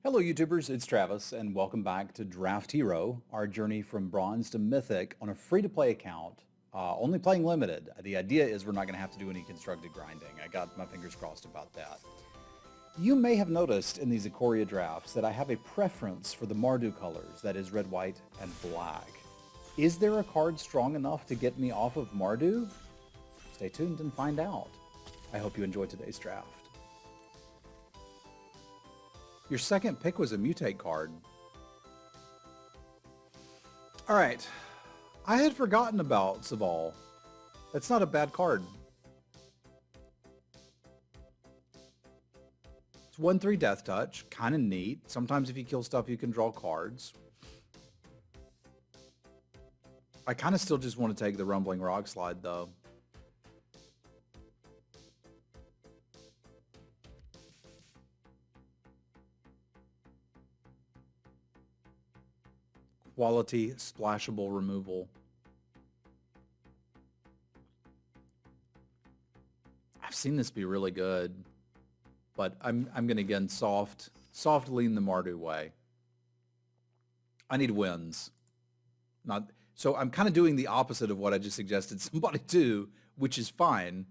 Hello YouTubers, it's Travis and welcome back to DraftHero, our journey from Bronze to Mythic on a free-to-play account, only playing limited. The idea is we're not going to have to do any constructed grinding. I got my fingers crossed about that. You may have noticed in these Ikoria drafts that I have a preference for the Mardu colors, that is red, white, and black. Is there a card strong enough to get me off of Mardu? Stay tuned and find out. I hope you enjoy today's draft. Your second pick was a mutate card. All right. I had forgotten about Saval. That's not a bad card. It's 1/3 Death Touch. Kind of neat. Sometimes if you kill stuff, you can draw cards. I kind of still just want to take the Rumbling Rock Slide, though. Quality splashable removal. I've seen this be really good, but I'm gonna again soft lean the Mardu way. I need wins. Not so I'm kind of doing the opposite of what I just suggested somebody do, which is fine.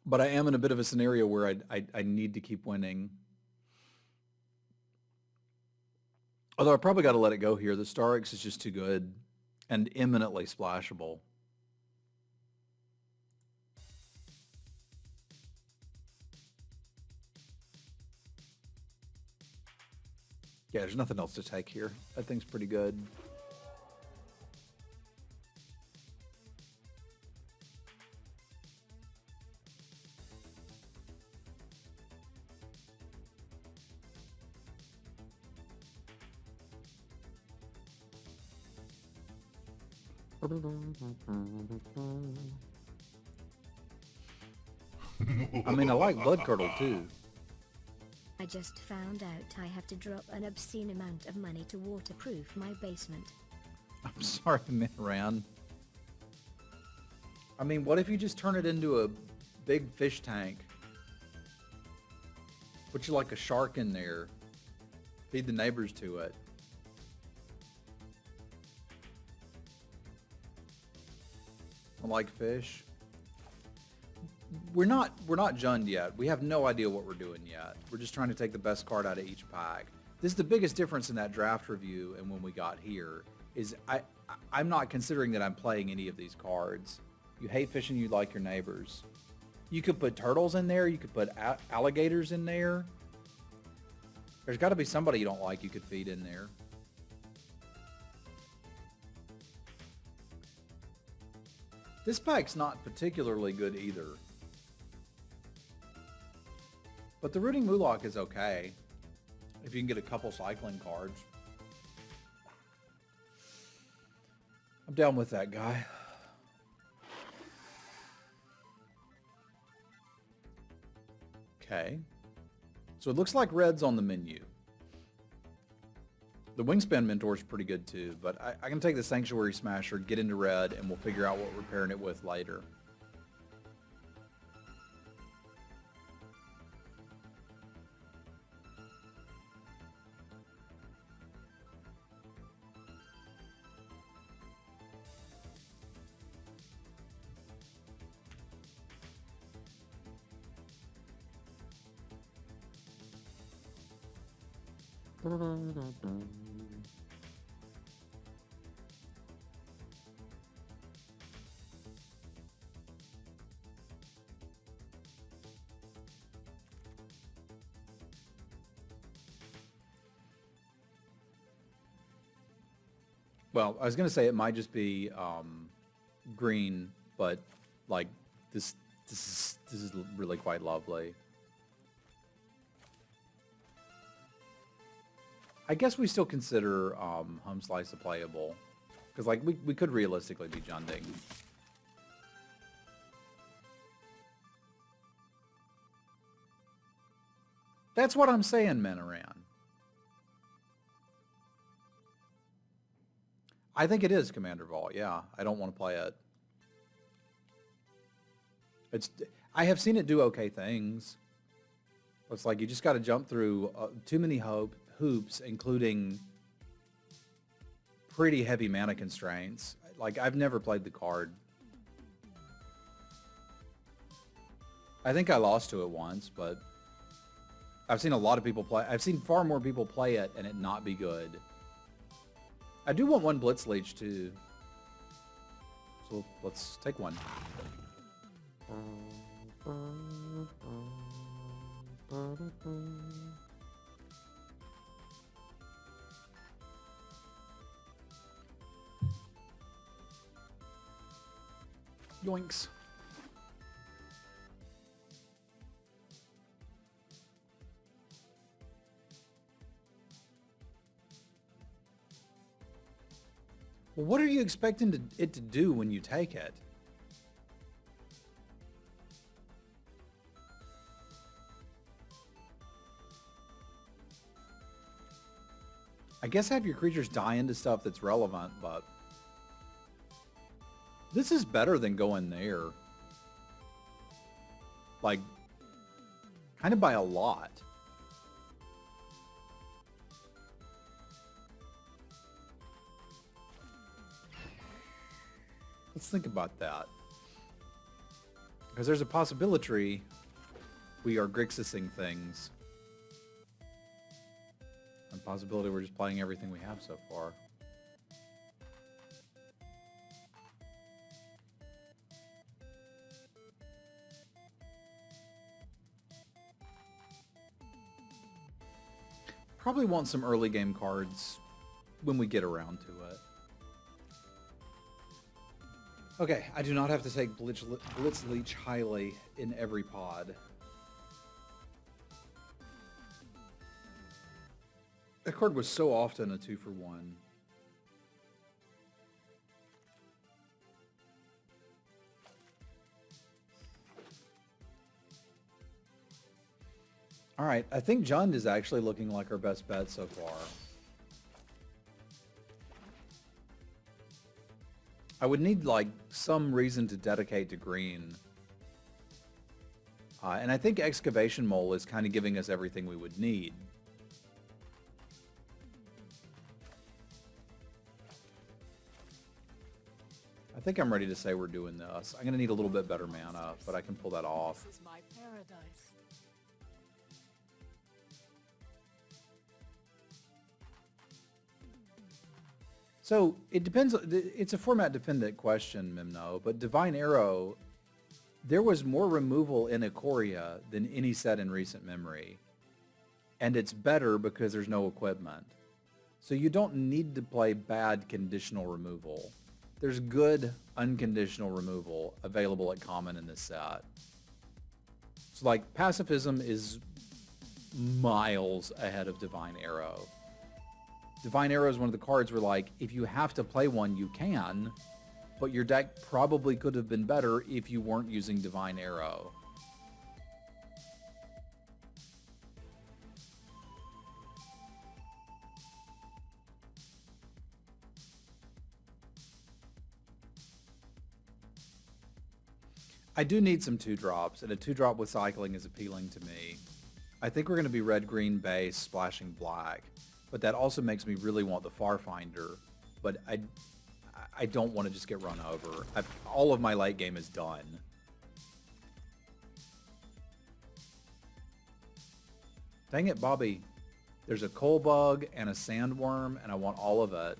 But I am in a bit of a scenario where I need to keep winning. Although I probably got to let it go here. The Star X is just too good and imminently splashable. Yeah, there's nothing else to take here. That thing's pretty good. I mean, I like Blood Curdle too. I just found out I have to drop an obscene amount of money to waterproof my basement. I'm sorry, Minran. I mean, what if you just turn it into a big fish tank? Put you like a shark in there. Feed the neighbors to it. I like fish. We're not Jund yet. We have no idea what we're doing yet. We're just trying to take the best card out of each pack. This is the biggest difference in that draft review and when we got here is I'm not considering that I'm playing any of these cards. You hate fishing, you like your neighbors. You could put turtles in there. You could put alligators in there. There's got to be somebody you don't like you could feed in there. This pack's not particularly good either. But the Rooting Moloch is okay. If you can get a couple cycling cards. I'm down with that guy. Okay. So it looks like red's on the menu. The Wingspan Mentor is pretty good too, but I can take the Sanctuary Smasher, get into red, and we'll figure out what we're pairing it with later. Well, I was going to say it might just be green, but like this is really quite lovely. I guess we still consider Home Slice a playable, because like we could realistically be Junding. That's what I'm saying, Menaran. I think it is Commander Vault, yeah. I don't want to play it. It's I have seen it do okay things. It's like you just got to jump through too many hoops, including pretty heavy mana constraints. Like, I've never played the card. I think I lost to it once, but I've seen a lot of people play. I've seen far more people play it and it not be good. I do want one Blitz Leech too. So let's take one. Yoinks. Well, what are you expecting it to do when you take it? I guess have your creatures die into stuff that's relevant, but this is better than going there. Like, kind of by a lot. Let's think about that. Because there's a possibility we are Grixising things. And possibility we're just playing everything we have so far. Probably want some early game cards when we get around to it. Okay, I do not have to take Blitz Leech highly in every pod. That card was so often a 2-for-1. All right, I think Jund is actually looking like our best bet so far. I would need like some reason to dedicate to green. And I think Excavation Mole is kind of giving us everything we would need. I think I'm ready to say we're doing this. I'm going to need a little bit better mana, but I can pull that off. This is my paradise. So it depends. It's a format dependent question, Mimno, but Divine Arrow, there was more removal in Ikoria than any set in recent memory. And it's better because there's no equipment. So you don't need to play bad conditional removal. There's good unconditional removal available at common in this set. So like Pacifism is miles ahead of Divine Arrow. Divine Arrow is one of the cards where like, if you have to play one, you can, but your deck probably could have been better if you weren't using Divine Arrow. I do need some 2-drops, and a 2-drop with cycling is appealing to me. I think we're going to be red-green base, splashing black, but that also makes me really want the Farfinder, but I don't want to just get run over. All of my late game is done. Dang it, Bobby. There's a coal bug and a sandworm, and I want all of it.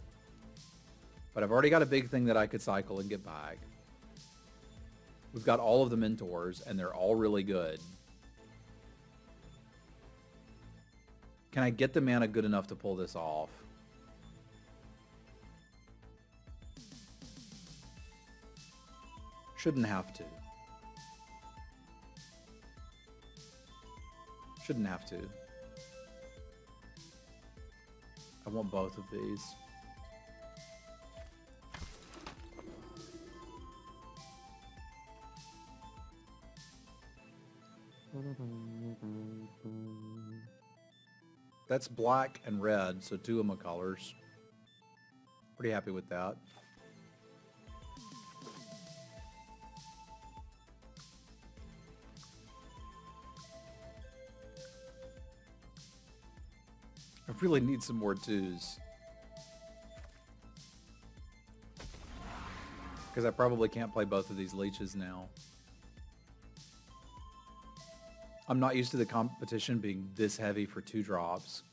But I've already got a big thing that I could cycle and get back. We've got all of the mentors, and they're all really good. Can I get the mana good enough to pull this off? Shouldn't have to. Shouldn't have to. I want both of these. That's black and red, so 2 of my colors. Pretty happy with that. really need some more 2s. Because I probably can't play both of these leeches now. I'm not used to the competition being this heavy for 2 drops.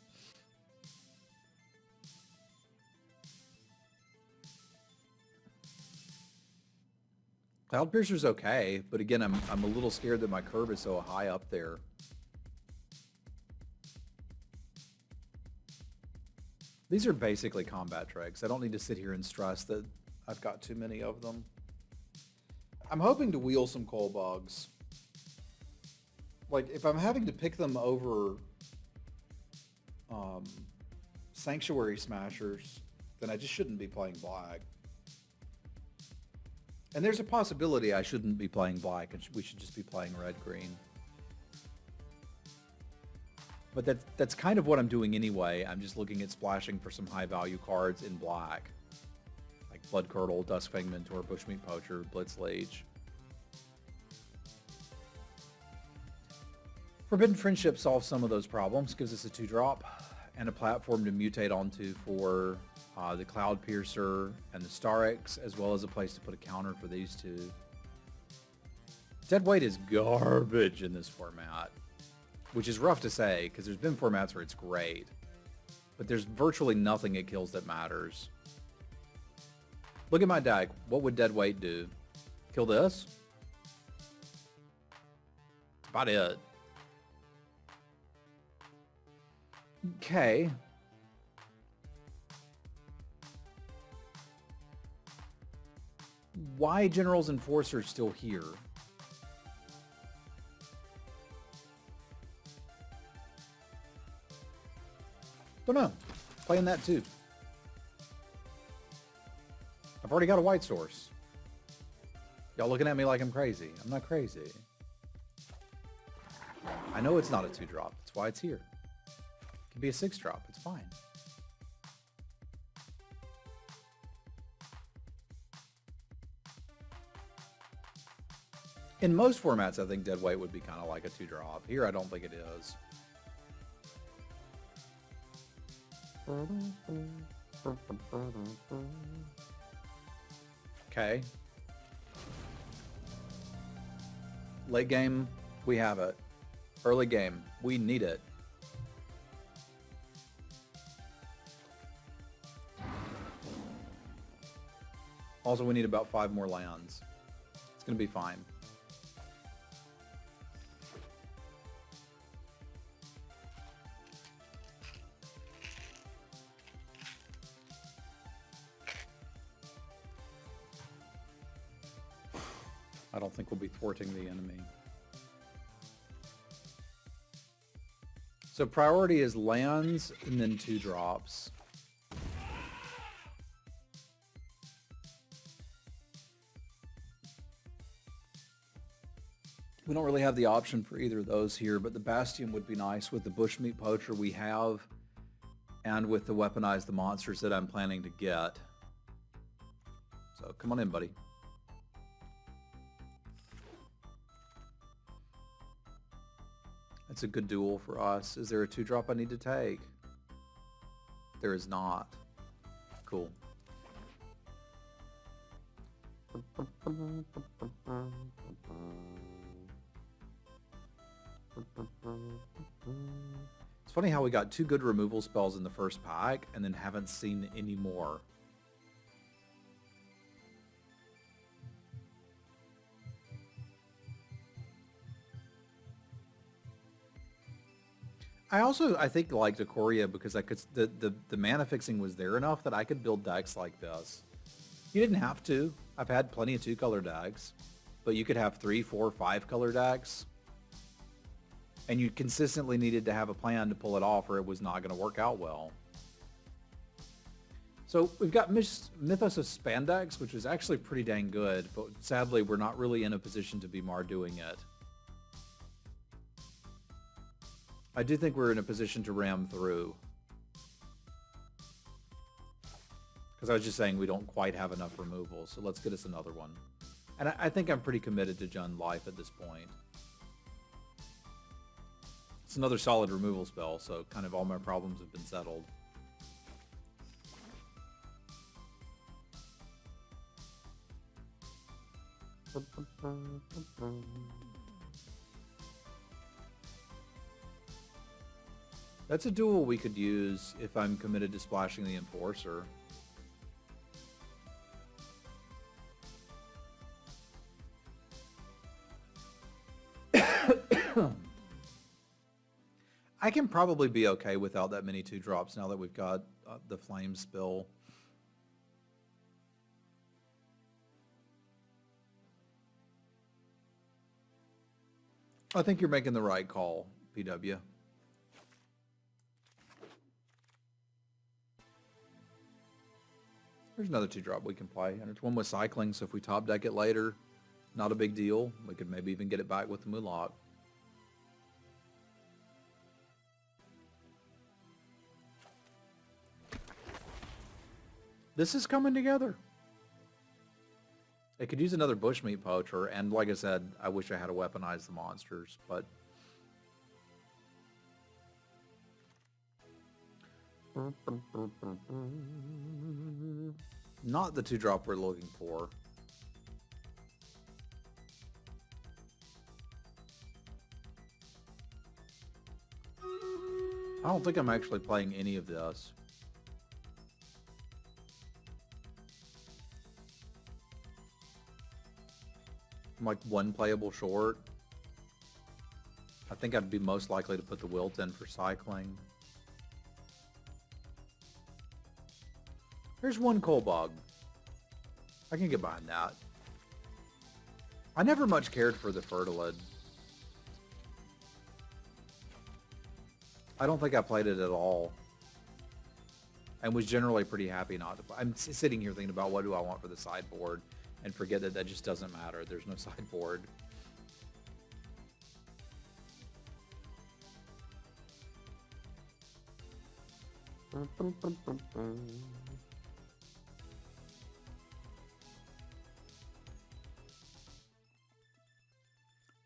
Cloudpiercer's okay, but again, I'm a little scared that my curve is so high up there. These are basically combat tricks. I don't need to sit here and stress that I've got too many of them. I'm hoping to wheel some coal bugs. Like, if I'm having to pick them over Sanctuary Smashers, then I just shouldn't be playing black. And there's a possibility I shouldn't be playing black and we should just be playing red-green. But that's kind of what I'm doing anyway. I'm just looking at splashing for some high-value cards in black. Like Blood Curdle, Duskfang Mentor, Bushmeat Poacher, Blitz Leech. Forbidden Friendship solves some of those problems, gives us a 2-drop and a platform to mutate onto for the Cloudpiercer and the Starix, as well as a place to put a counter for these 2. Deadweight is garbage in this format, which is rough to say because there's been formats where it's great, but there's virtually nothing it kills that matters. Look at my deck. What would Deadweight do? Kill this? That's about it. Okay. Why General's Enforcer still here? Don't know. Playing that too. I've already got a white source. Y'all looking at me like I'm crazy. I'm not crazy. I know it's not a 2-drop. That's why it's here. It can be a 6-drop. It's fine. In most formats, I think Deadweight would be kind of like a 2-drop. Here, I don't think it is. Okay. Late game, we have it. Early game, we need it. Also, we need about 5 more lands. It's going to be fine. I don't think we'll be thwarting the enemy. So priority is lands and then 2-drops. We don't really have the option for either of those here, but the Bastion would be nice with the Bushmeat Poacher we have and with the Weaponize the Monsters that I'm planning to get. So come on in, buddy. That's a good duel for us. Is there a 2-drop I need to take? There is not. Cool. It's funny how we got 2 good removal spells in the first pack and then haven't seen any more. I think liked Ikoria because I could the mana fixing was there enough that I could build decks like this. You didn't have to. I've had plenty of 2-color decks, but you could have 3, 4, 5-color decks. And you consistently needed to have a plan to pull it off or it was not going to work out well. So we've got Mythos of Spandex, which is actually pretty dang good, but sadly we're not really in a position to be doing it. I do think we're in a position to ram through. Because I was just saying we don't quite have enough removal, so let's get us another one. And I think I'm pretty committed to Jund Life at this point. It's another solid removal spell, so kind of all my problems have been settled. That's a duel we could use if I'm committed to splashing the Enforcer. I can probably be okay without that many 2-drops now that we've got the Flame Spill. I think you're making the right call, PW. There's another 2-drop we can play, and it's one with cycling, so if we top deck it later, not a big deal. We could maybe even get it back with the Mulak. This is coming together. It could use another bushmeat poacher, and like I said, I wish I had to weaponize the monsters, but... Not the 2-drop we're looking for. I don't think I'm actually playing any of this. I'm like one playable short. I think I'd be most likely to put the Wilt in for cycling. Here's one Coalbug. I can get behind that. I never much cared for the Fertilid. I don't think I played it at all. And was generally pretty happy not to play. I'm sitting here thinking about what do I want for the sideboard and forget that that just doesn't matter. There's no sideboard.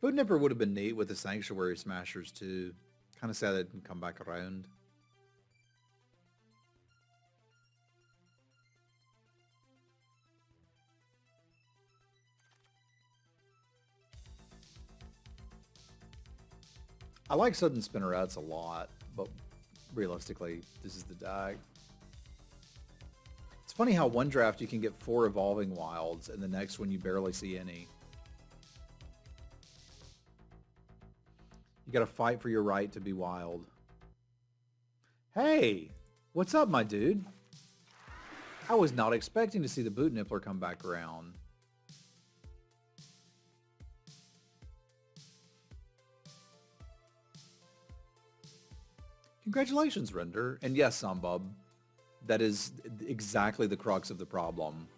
Boot Nipper would have been neat with the Sanctuary Smashers too. Kind of sad they didn't come back around. I like Sudden Spinnerets a lot, but realistically, this is the deck. It's funny how one draft you can get 4 Evolving Wilds, and the next one you barely see any. You gotta fight for your right to be wild. Hey! What's up, my dude? I was not expecting to see the Boot Nippler come back around. Congratulations, Render. And yes, Sambub, that is exactly the crux of the problem.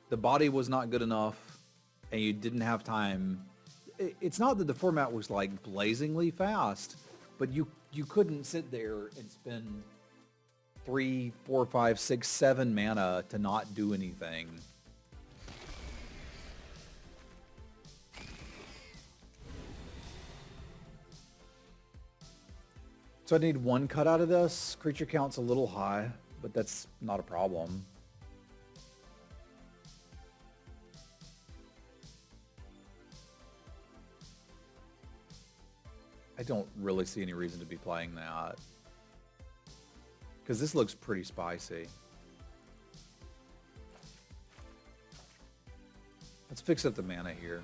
The body was not good enough, and you didn't have time. It's not that the format was like blazingly fast, but you couldn't sit there and spend 3, 4, 5, 6, 7 mana to not do anything. So I need 1 cut out of this. Creature count's a little high, but that's not a problem. I don't really see any reason to be playing that. Because this looks pretty spicy. Let's fix up the mana here.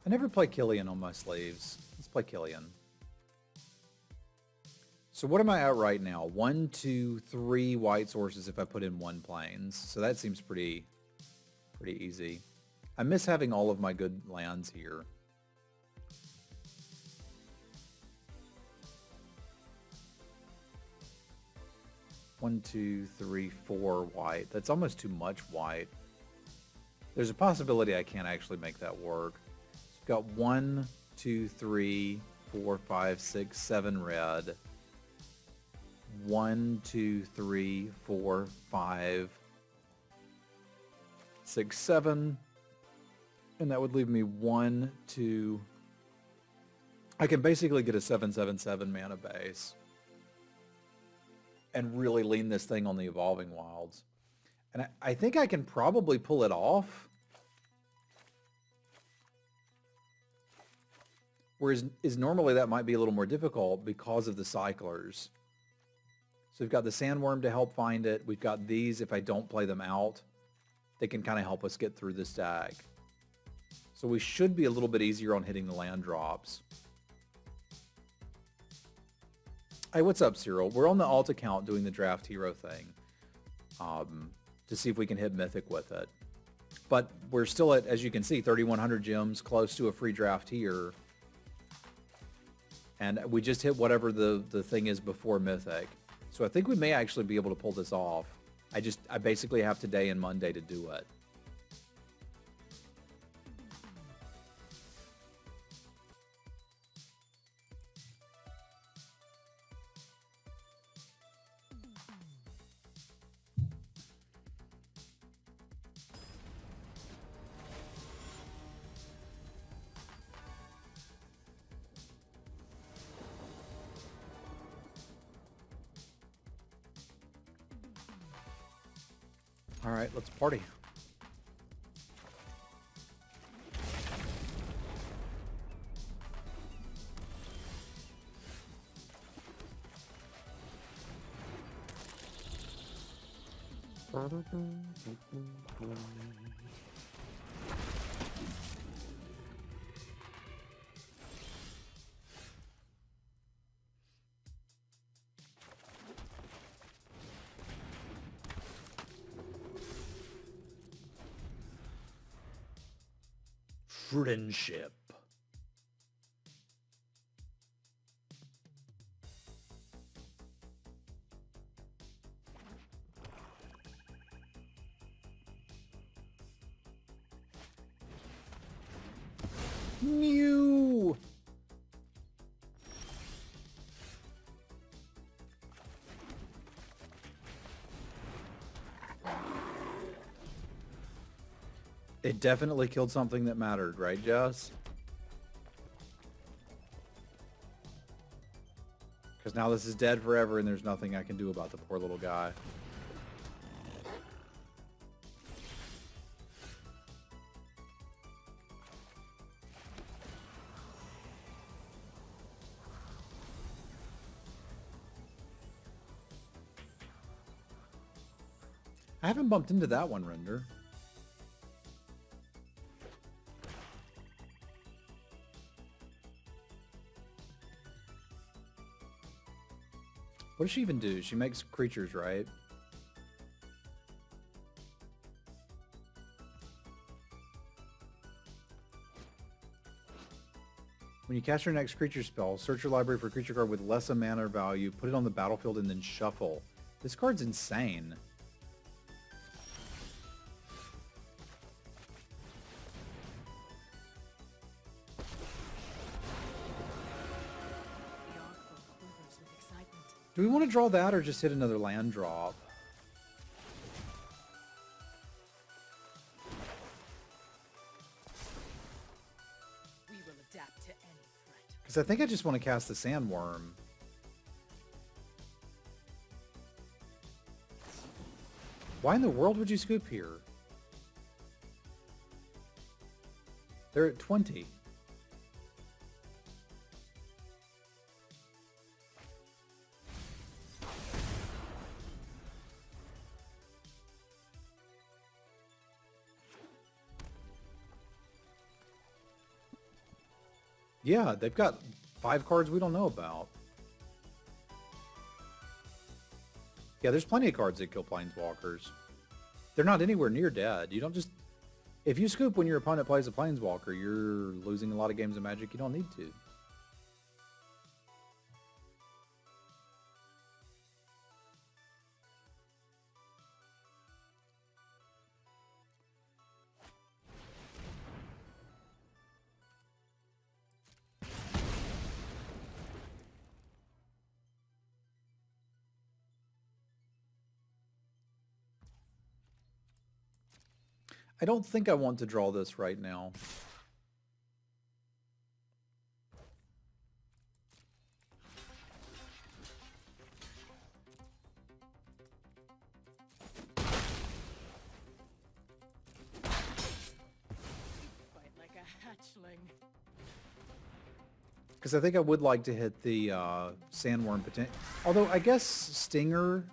I never play Killian on my sleeves. Let's play Killian. So what am I at right now? 1, 2, 3 white sources if I put in 1 plains. So that seems pretty easy. I miss having all of my good lands here. One, 2, 3, 4 white. That's almost too much white. There's a possibility I can't actually make that work. So I've got 1, 2, 3, 4, 5, 6, 7 red. 1, 2, 3, 4, 5, 6, 7. And that would leave me 1, 2, I can basically get a 7/7/7 mana base and really lean this thing on the Evolving Wilds. And I think I can probably pull it off. Whereas normally that might be a little more difficult because of the cyclers. So we've got the Sandworm to help find it. We've got these, if I don't play them out, they can kind of help us get through this stack. So we should be a little bit easier on hitting the land drops. Hey, what's up, Cyril? We're on the alt account doing the DraftHero thing to see if we can hit Mythic with it. But we're still at, as you can see, 3,100 gems, close to a free draft here. And we just hit whatever the thing is before Mythic. So I think we may actually be able to pull this off. I basically have today and Monday to do it. All right, let's party. Friendship. New. It definitely killed something that mattered, right, Jess? Because now this is dead forever and there's nothing I can do about the poor little guy. I haven't bumped into that one, Render. What does she even do? She makes creatures, right? When you cast your next creature spell, search your library for a creature card with less a mana value, put it on the battlefield, and then shuffle. This card's insane. Do we want to draw that or just hit another land drop? We will adapt to any threat. Because I think I just want to cast the Sandworm. Why in the world would you scoop here? They're at 20. Yeah, they've got 5 cards we don't know about. Yeah, there's plenty of cards that kill Planeswalkers. They're not anywhere near dead. You don't just... If you scoop when your opponent plays a Planeswalker, you're losing a lot of games of Magic you don't need to. I don't think I want to draw this right now. fledgling. Because I think I would like to hit the sandworm potential. Although I guess Stinger.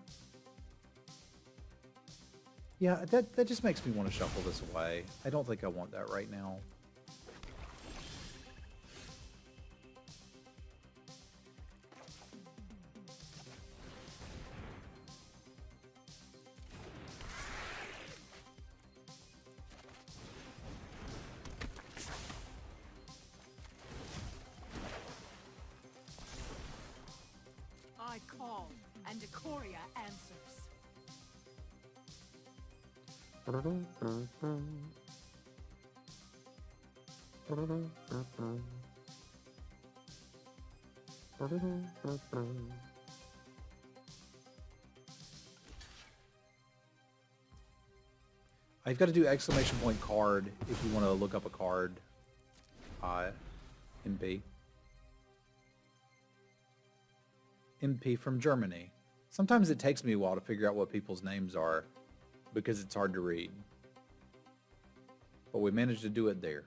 Yeah, that just makes me want to shuffle this away. I don't think I want that right now. I call, and Decoria answers. I've got to do exclamation point card if you want to look up a card. MP. MP from Germany. Sometimes it takes me a while to figure out what people's names are because it's hard to read. But we managed to do it there.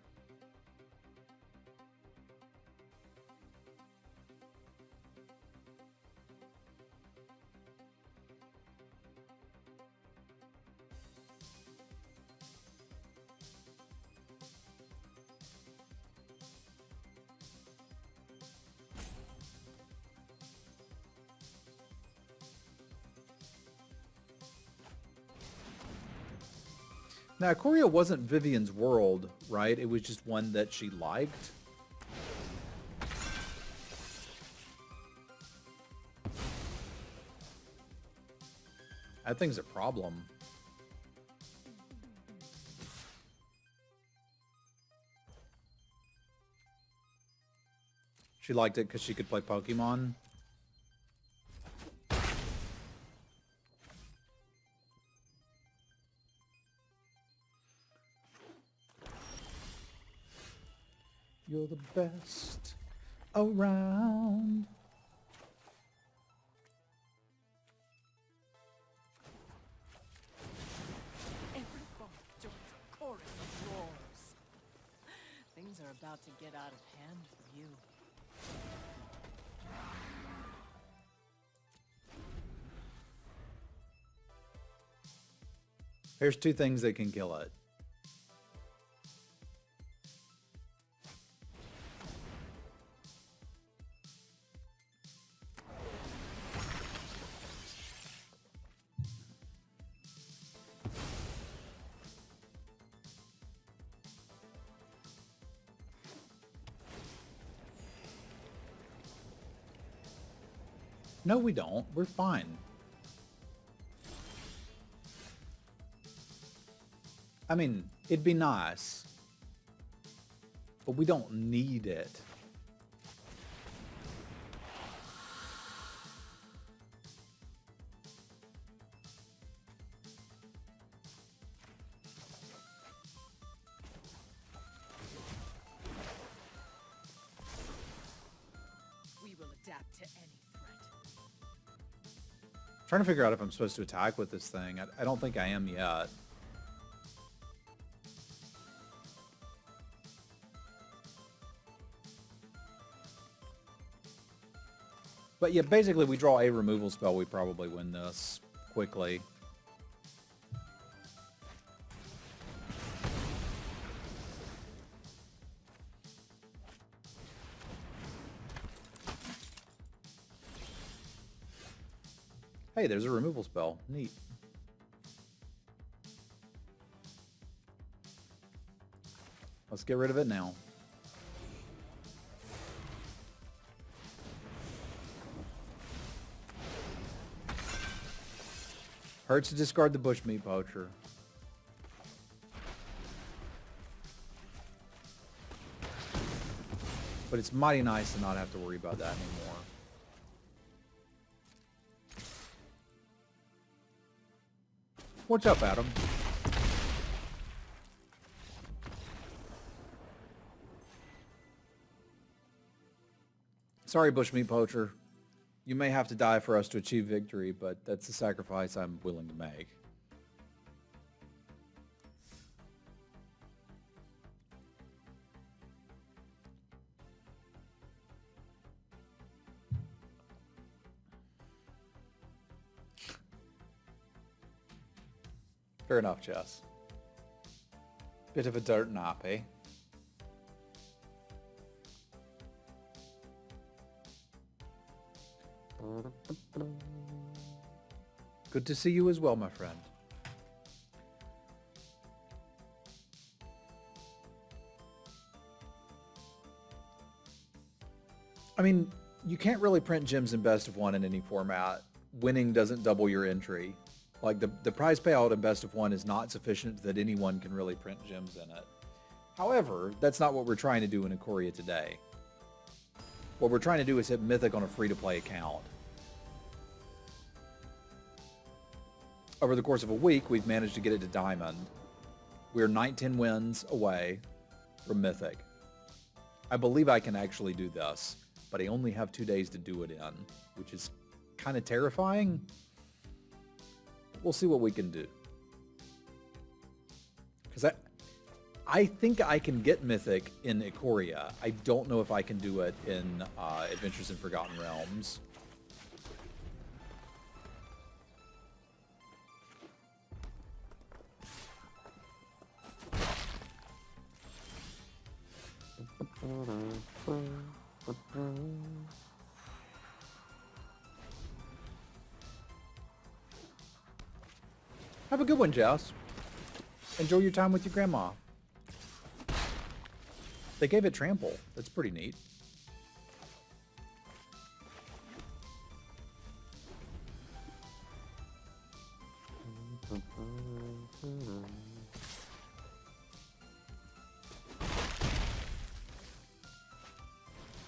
Now, Ikoria wasn't Vivian's world, right? It was just one that she liked. That thing's a problem. She liked it because she could play Pokemon. You're the best around. Every bark joins a chorus of roars. Things are about to get out of hand for you. Here's two things that can kill it. No, we don't. We're fine. I mean, it'd be nice, but we don't need it. We will adapt to any threat. Trying to figure out if I'm supposed to attack with this thing. I don't think I am yet. But yeah, basically we draw a removal spell, we probably win this quickly. Hey, there's a removal spell. Neat. Let's get rid of it now. Hurts to discard the bushmeat poacher. But it's mighty nice to not have to worry about that anymore. What's up, Adam? Sorry, bushmeat poacher. You may have to die for us to achieve victory, but that's a sacrifice I'm willing to make. Fair enough, Jess. Bit of a dirt nap, eh? Good to see you as well, my friend. I mean, you can't really print gems in best of one in any format. Winning doesn't double your entry. Like the prize payout in best of one is not sufficient that anyone can really print gems in it. However, that's not what we're trying to do in Ikoria today. What we're trying to do is hit Mythic on a free-to-play account. Over the course of a week, we've managed to get it to Diamond. We're 19 wins away from Mythic. I believe I can actually do this, but I only have 2 days to do it in, which is kind of terrifying. We'll see what we can do. Because I think I can get Mythic in Ikoria. I don't know if I can do it in Adventures in Forgotten Realms. Have a good one, Jess. Enjoy your time with your grandma. They gave it trample. That's pretty neat.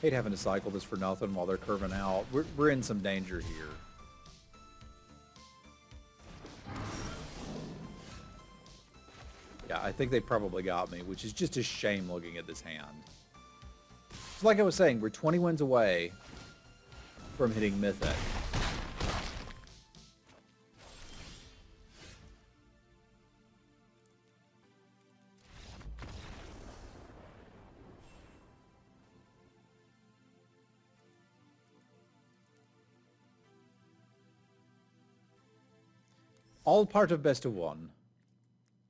Hate having to cycle this for nothing while they're curving out. We're in some danger here. Yeah, I think they probably got me, which is just a shame looking at this hand. So like I was saying, we're 20 wins away from hitting Mythic. All part of best of one.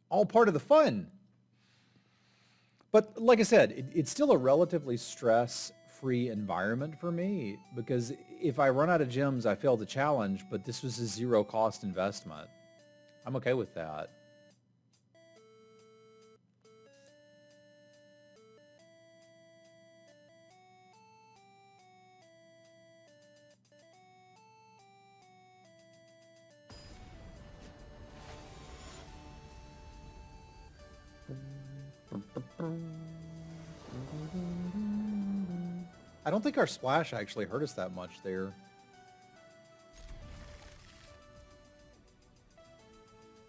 All part of the fun. But like I said, it's still a relatively stress-free environment for me, because if I run out of gems, I fail the challenge, but this was a zero-cost investment. I'm okay with that. I don't think our splash actually hurt us that much there.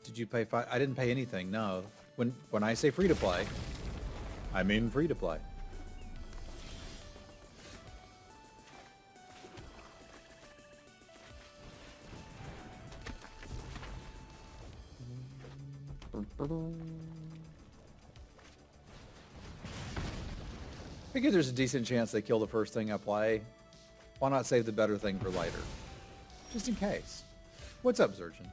Did you pay I didn't pay anything, no. When I say free to play, I mean free to play. I figure there's a decent chance they kill the first thing I play. Why not save the better thing for later? Just in case. What's up, Zurchin?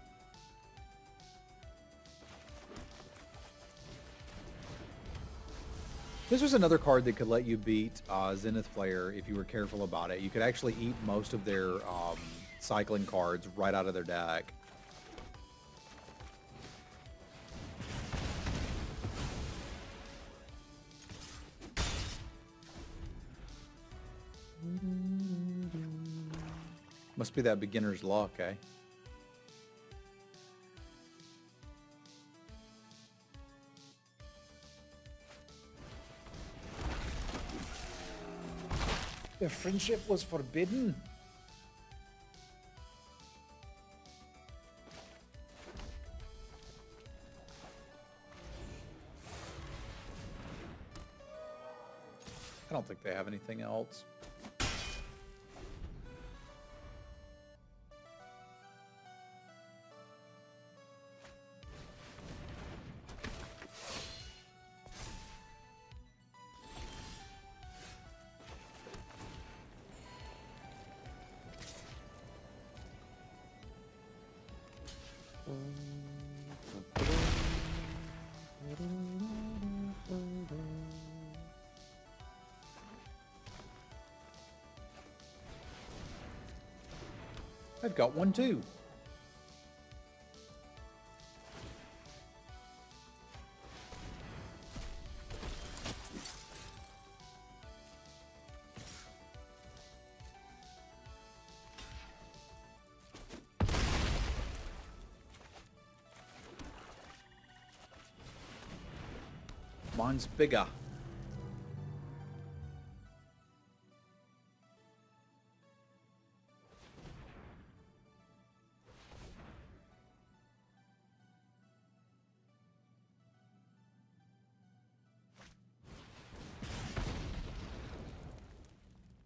This was another card that could let you beat Zenith Flare if you were careful about it. You could actually eat most of their cycling cards right out of their deck. Must be that beginner's luck, eh? Their friendship was forbidden. I don't think they have anything else. I've got one too. Mine's bigger.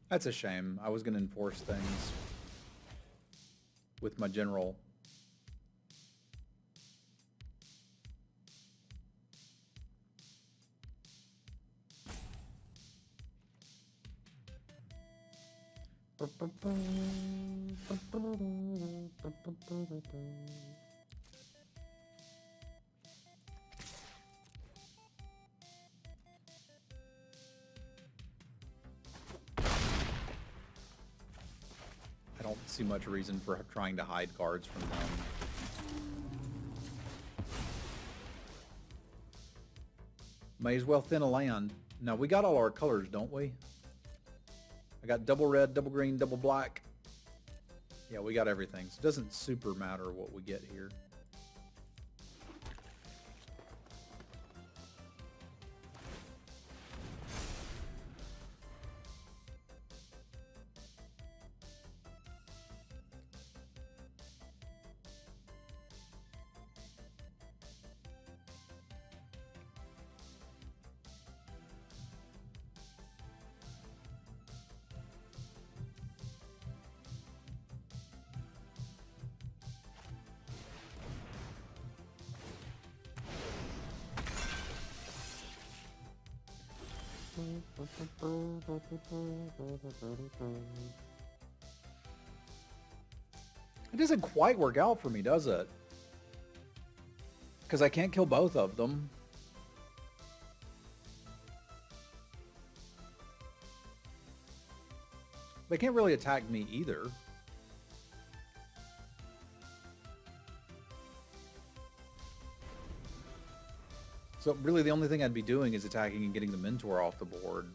That's a shame. I was going to enforce things with my general. I don't see much reason for trying to hide cards from them. May as well thin a land. Now, we got all our colors, don't we? I got double red, double green, double black. Yeah, we got everything. So it doesn't super matter what we get here. It doesn't quite work out for me, does it? Because I can't kill both of them. They can't really attack me either. So really the only thing I'd be doing is attacking and getting the Mentor off the board.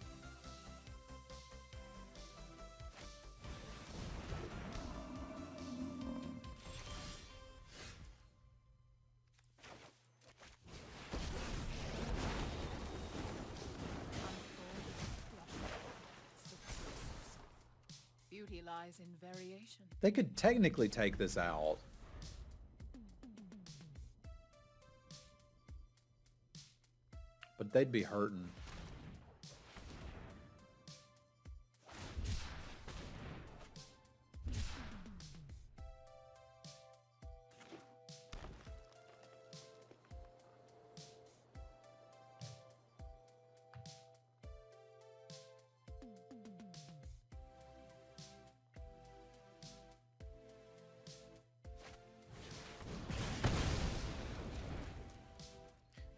Beauty lies in variation. They could technically take this out. But they'd be hurting.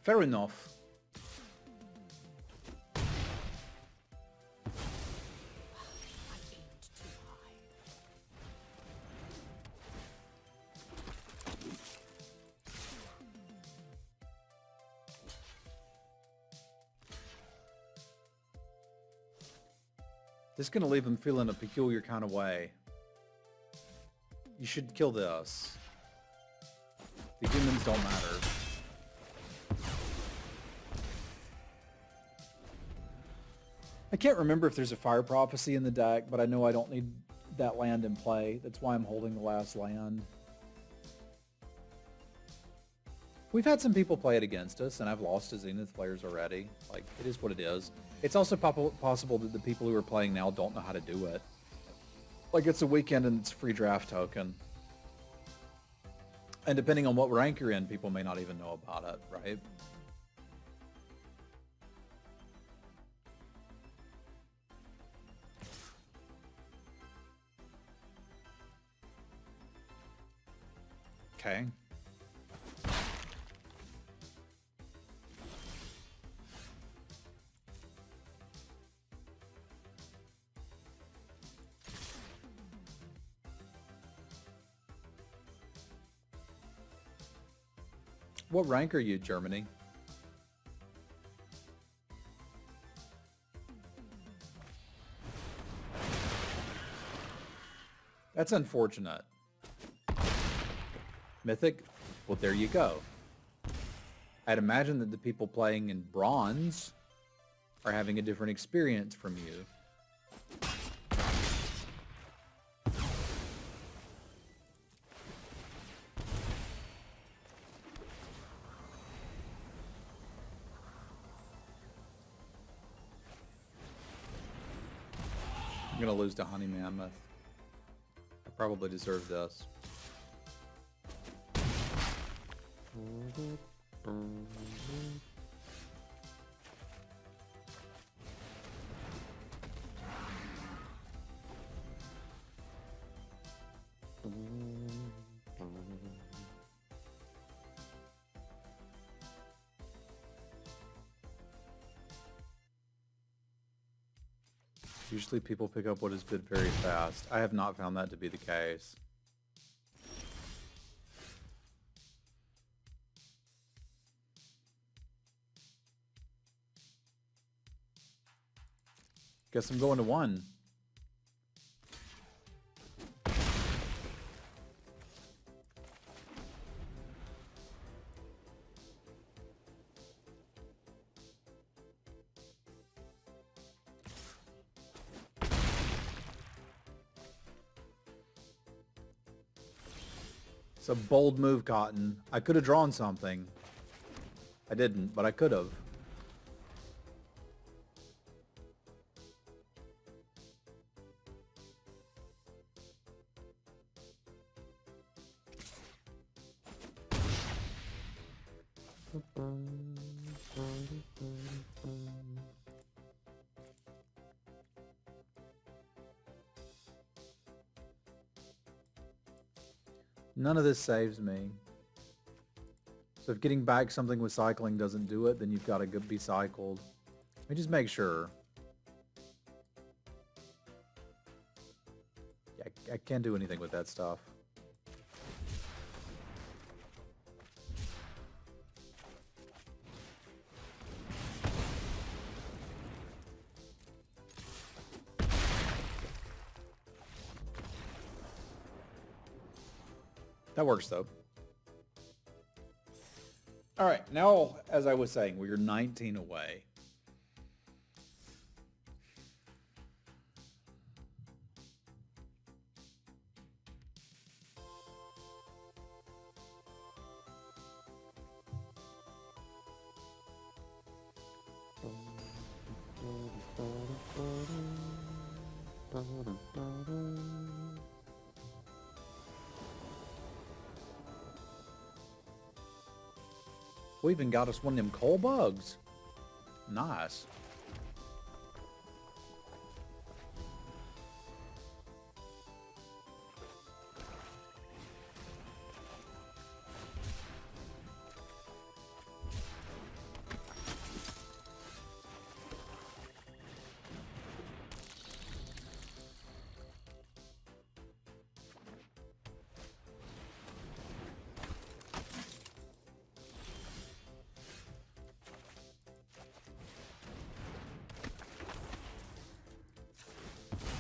Fair enough. This is going to leave him feeling a peculiar kind of way. You should kill this. The humans don't matter. I can't remember if there's a Fire Prophecy in the deck, but I know I don't need that land in play. That's why I'm holding the last land. We've had some people play it against us, and I've lost to Zenith players already. Like, it is what it is. It's also possible that the people who are playing now don't know how to do it. Like, it's a weekend and it's a free draft token. And depending on what rank you're in, people may not even know about it, right? Okay. What rank are you, Germany? That's unfortunate. Mythic? Well, there you go. I'd imagine that the people playing in bronze are having a different experience from you. I'm gonna lose to Honey Mammoth. I probably deserve this. Usually people pick up what is good very fast. I have not found that to be the case. Guess I'm going to 1. It's a bold move, Cotton. I could have drawn something. I didn't, but I could have. None of this saves me. So if getting back something with cycling doesn't do it, then you've got to be cycled. Let me just make sure. Yeah, I can't do anything with that stuff. That works, though. All right, now, as I was saying, we are 19 away. We even got us one of them coal bugs. Nice.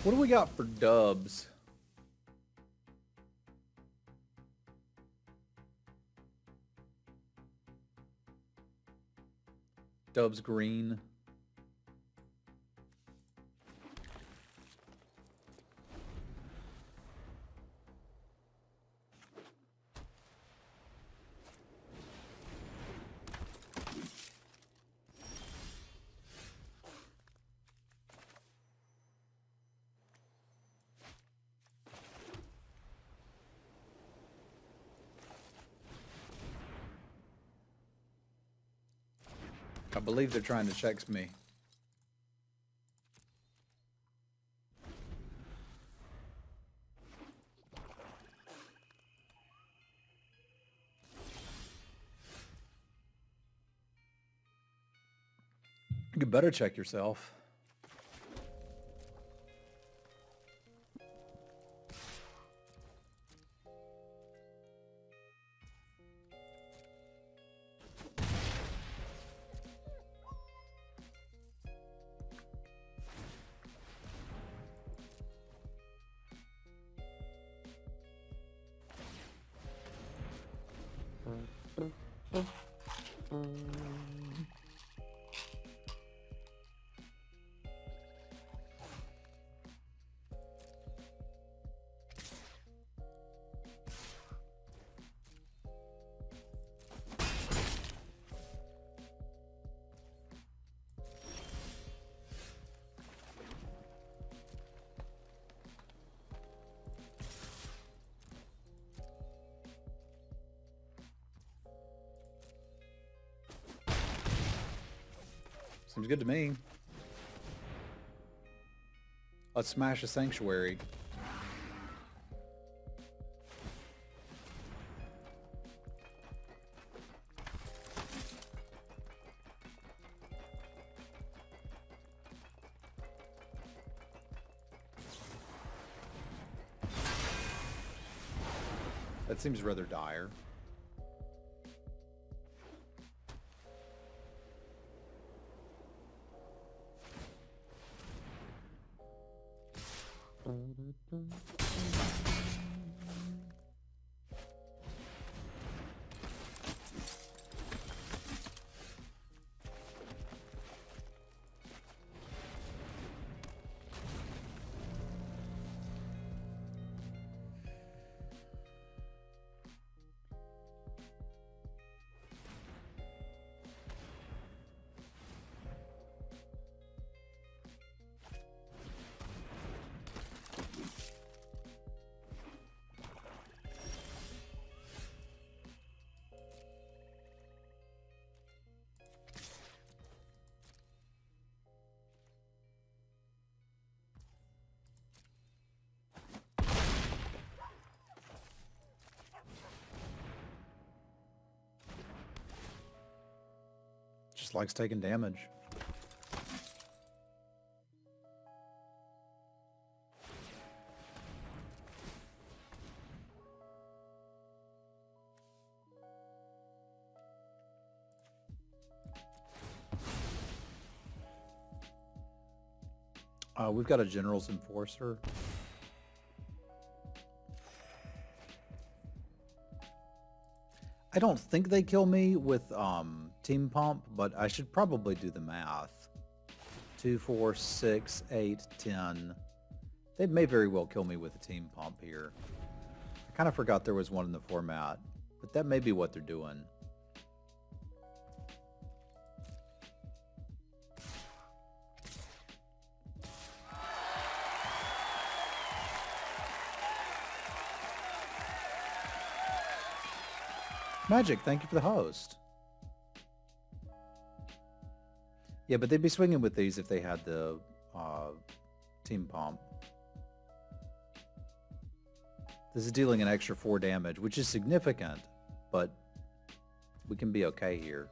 What do we got for dubs? Dubs green. I believe they're trying to check me. You better check yourself. Seems good to me. Let's smash a sanctuary. That seems rather dire. Just likes taking damage. We've got a General's Enforcer. I don't think they kill me with Team Pump, but I should probably do the math. 2, 4, 6, 8, 10. They may very well kill me with a Team Pump here. I kind of forgot there was one in the format, but that may be what they're doing. Magic, thank you for the host. Yeah, but they'd be swinging with these if they had the Team Pump. This is dealing an extra 4 damage, which is significant, but we can be okay here.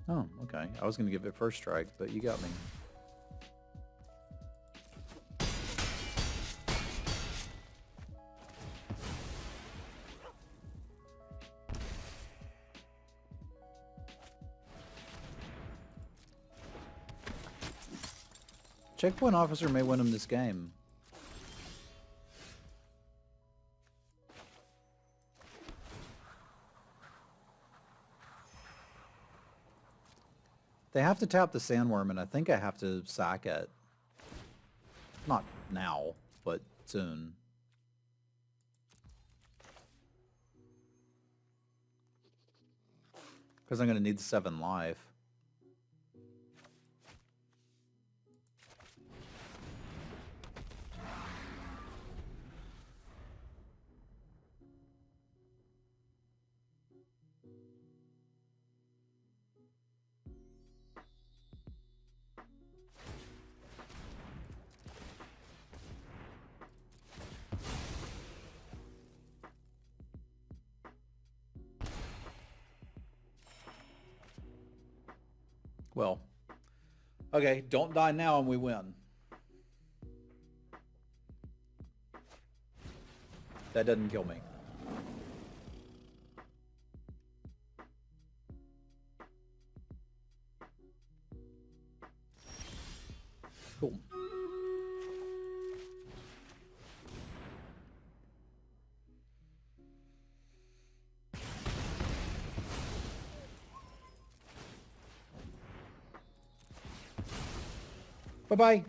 Oh, okay. I was going to give it first strike, but you got me. Checkpoint officer may win him this game. They have to tap the sandworm, and I think I have to sack it. Not now, but soon. Because I'm going to need 7 life. Well, okay, don't die now and we win. That doesn't kill me. Cool. Bye-bye.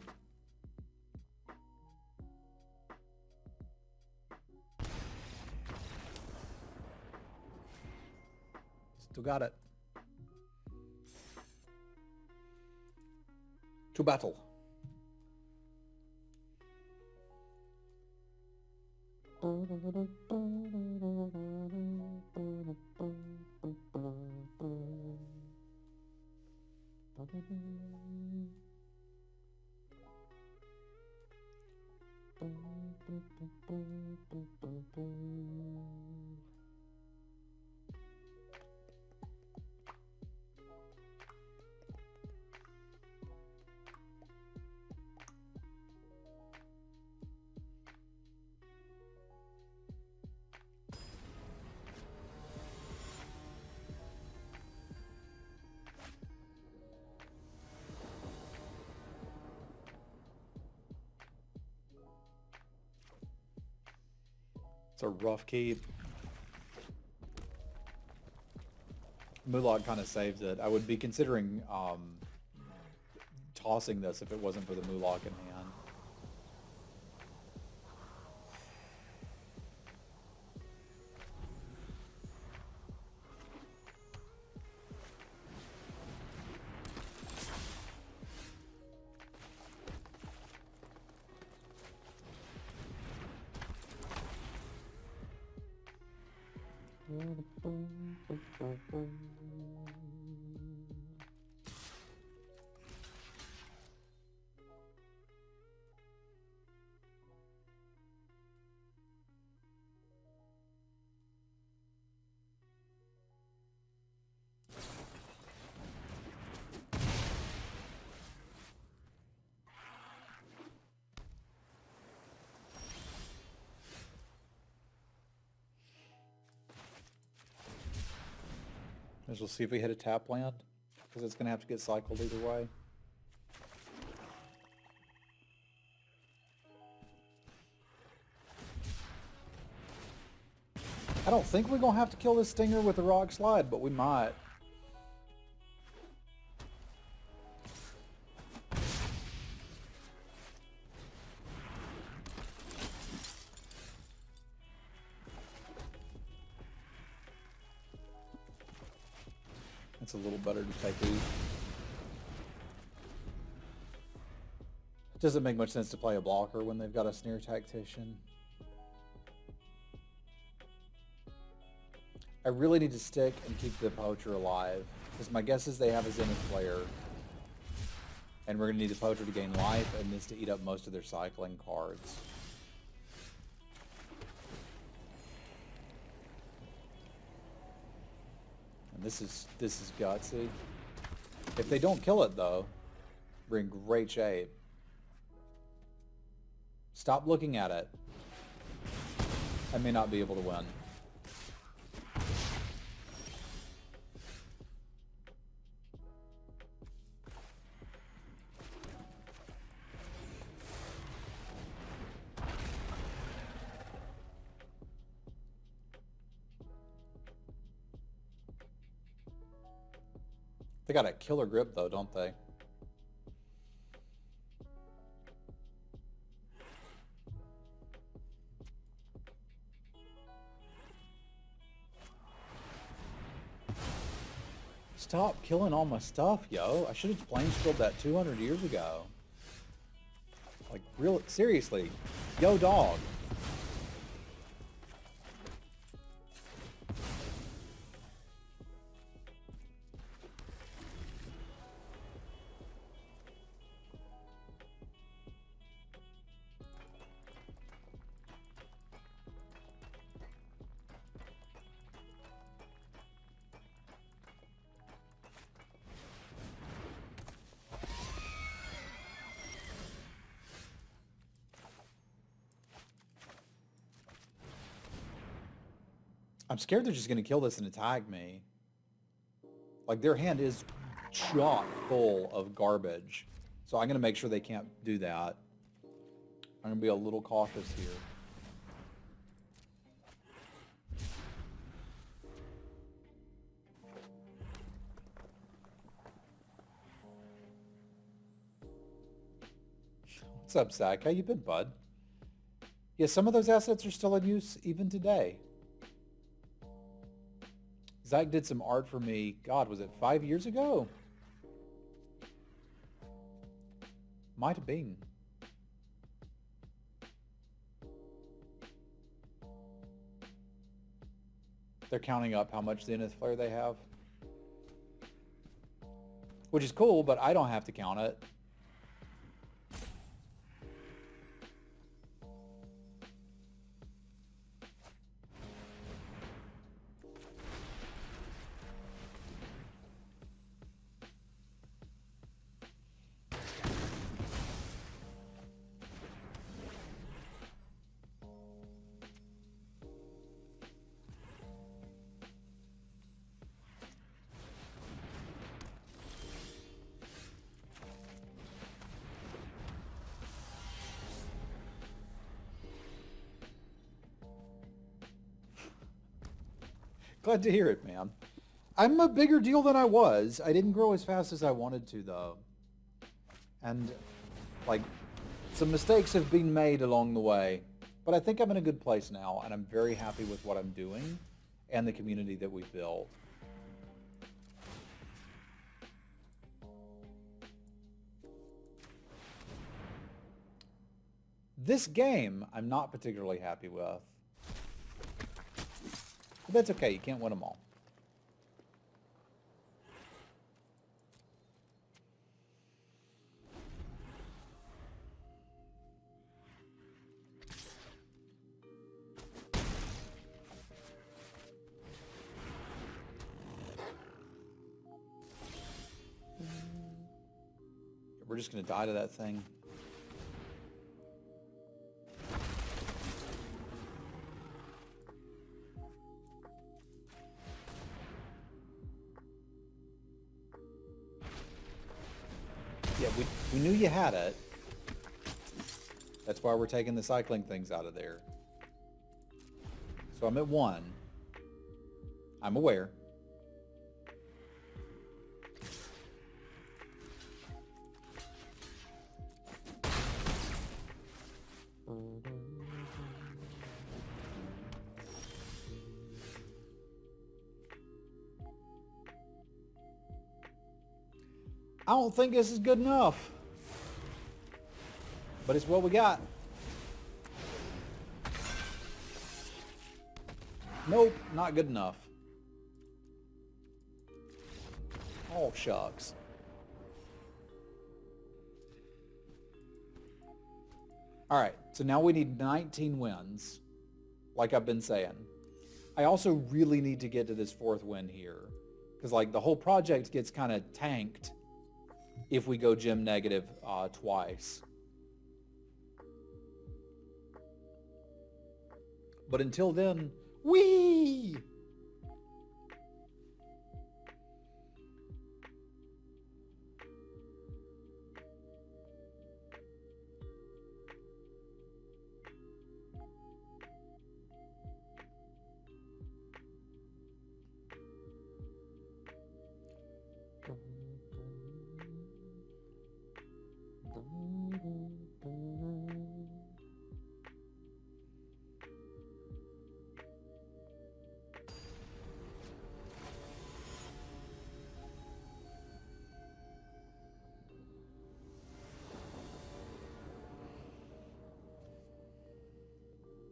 Still got it. To battle. It's a rough keep. Mulog kind of saves it. I would be considering tossing this if it wasn't for the Mulog in hand. We'll see if we hit a tap land, because it's going to have to get cycled either way. I don't think we're going to have to kill this Stinger with a Rock Slide, but we might. It's a little better to take these. It doesn't make much sense to play a blocker when they've got a Sneer Tactician. I really need to stick and keep the Poacher alive, because my guess is they have a Zenith player. And we're going to need the Poacher to gain life and this to eat up most of their cycling cards. And this is gutsy. If they don't kill it though, we're in great shape. Stop looking at it. I may not be able to win. They got a killer grip though, don't they? Stop killing all my stuff, yo. I should have planeswilled that 200 years ago. Like, real seriously. Yo, dog. I'm scared they're just going to kill this and attack me. Like, their hand is chock full of garbage. So I'm going to make sure they can't do that. I'm going to be a little cautious here. What's up, Zach? How you been, bud? Yeah, some of those assets are still in use even today. Zach did some art for me, God, was it 5 years ago? Might have been. They're counting up how much Zenith Flare they have. Which is cool, but I don't have to count it. Glad to hear it, man. I'm a bigger deal than I was. I didn't grow as fast as I wanted to, though. And, like, some mistakes have been made along the way. But I think I'm in a good place now, and I'm very happy with what I'm doing and the community that we've built. This game, I'm not particularly happy with. But that's okay, you can't win them all. We're just going to die to that thing. Yeah, we knew you had it. That's why we're taking the cycling things out of there. So I'm at 1. I'm aware. I don't think this is good enough. But it's what we got. Nope, not good enough. Oh, shucks. All right, so now we need 19 wins, like I've been saying. I also really need to get to this 4th win here, because like the whole project gets kind of tanked if we go gem negative twice. But until then, whee!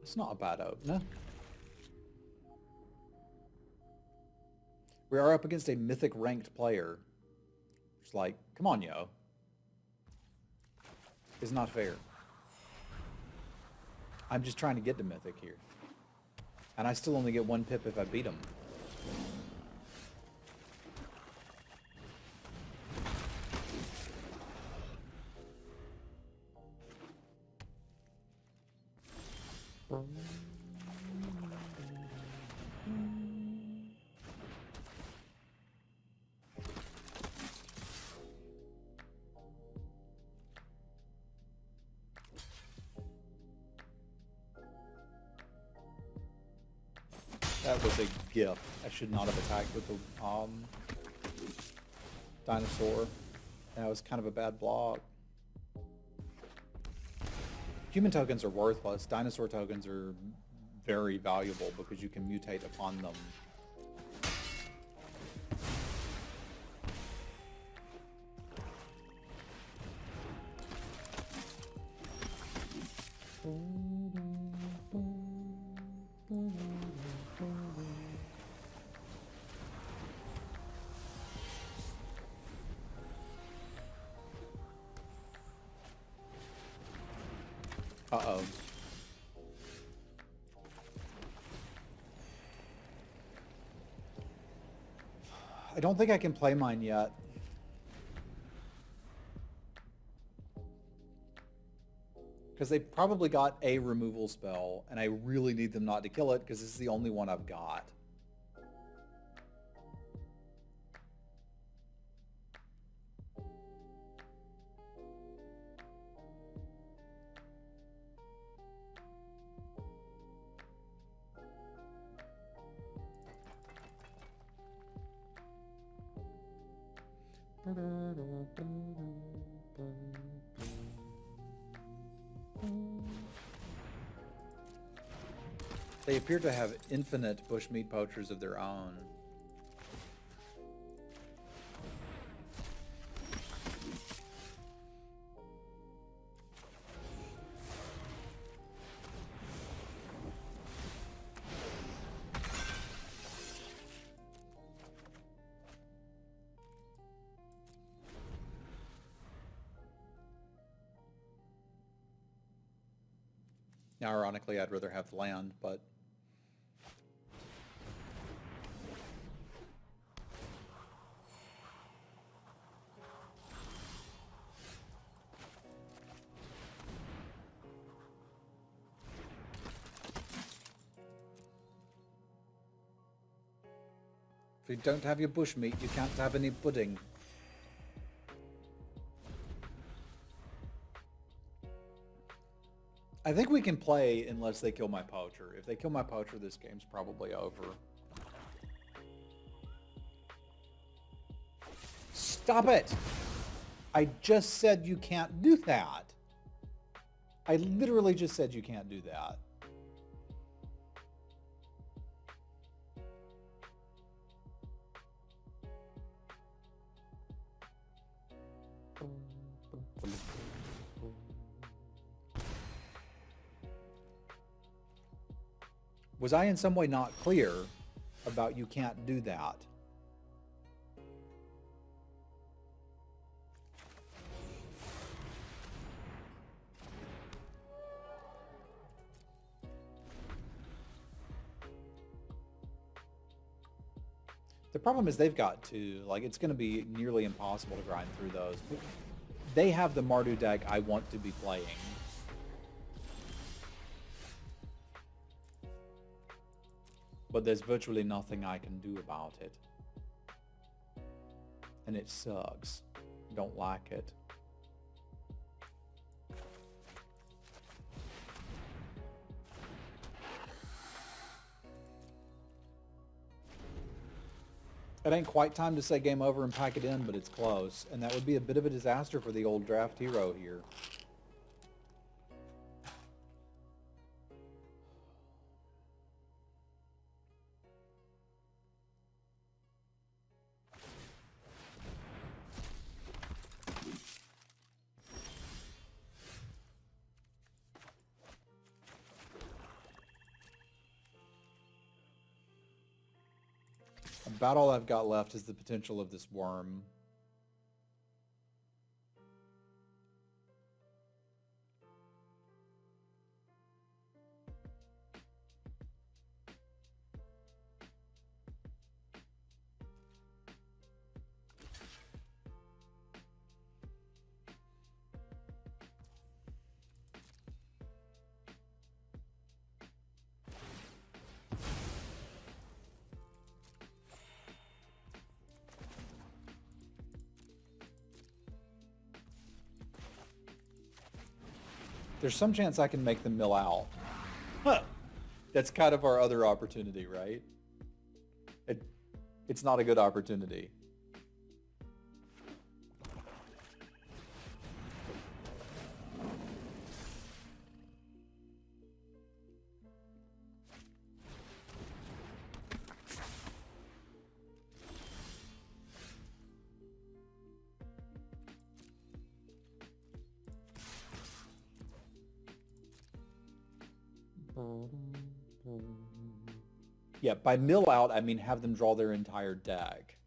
It's not a bad opener. We are up against a mythic ranked player. It's like, come on, yo. It's not fair. I'm just trying to get to mythic here. And I still only get 1 pip if I beat him. That was a gift. I should not have attacked with the dinosaur. That was kind of a bad block. Human tokens are worthless. Dinosaur tokens are very valuable because you can mutate upon them. Uh-oh. I don't think I can play mine yet. Because they probably got a removal spell, and I really need them not to kill it because this is the only one I've got. They appear to have infinite bushmeat poachers of their own. Now, ironically, I'd rather have the land, but... if you don't have your bushmeat, you can't have any pudding. I think we can play unless they kill my poacher. If they kill my poacher, this game's probably over. Stop it! I just said you can't do that. I literally just said you can't do that. Was I in some way not clear about you can't do that? The problem is they've got to, like, it's going to be nearly impossible to grind through those. They have the Mardu deck I want to be playing. But there's virtually nothing I can do about it. And it sucks. Don't like it. It ain't quite time to say game over and pack it in, but it's close. And that would be a bit of a disaster for the old draft hero here. About all I've got left is the potential of this worm. There's some chance I can make them mill out. Huh. That's kind of our other opportunity, right? It's not a good opportunity. Yeah, by mill out, I mean have them draw their entire deck.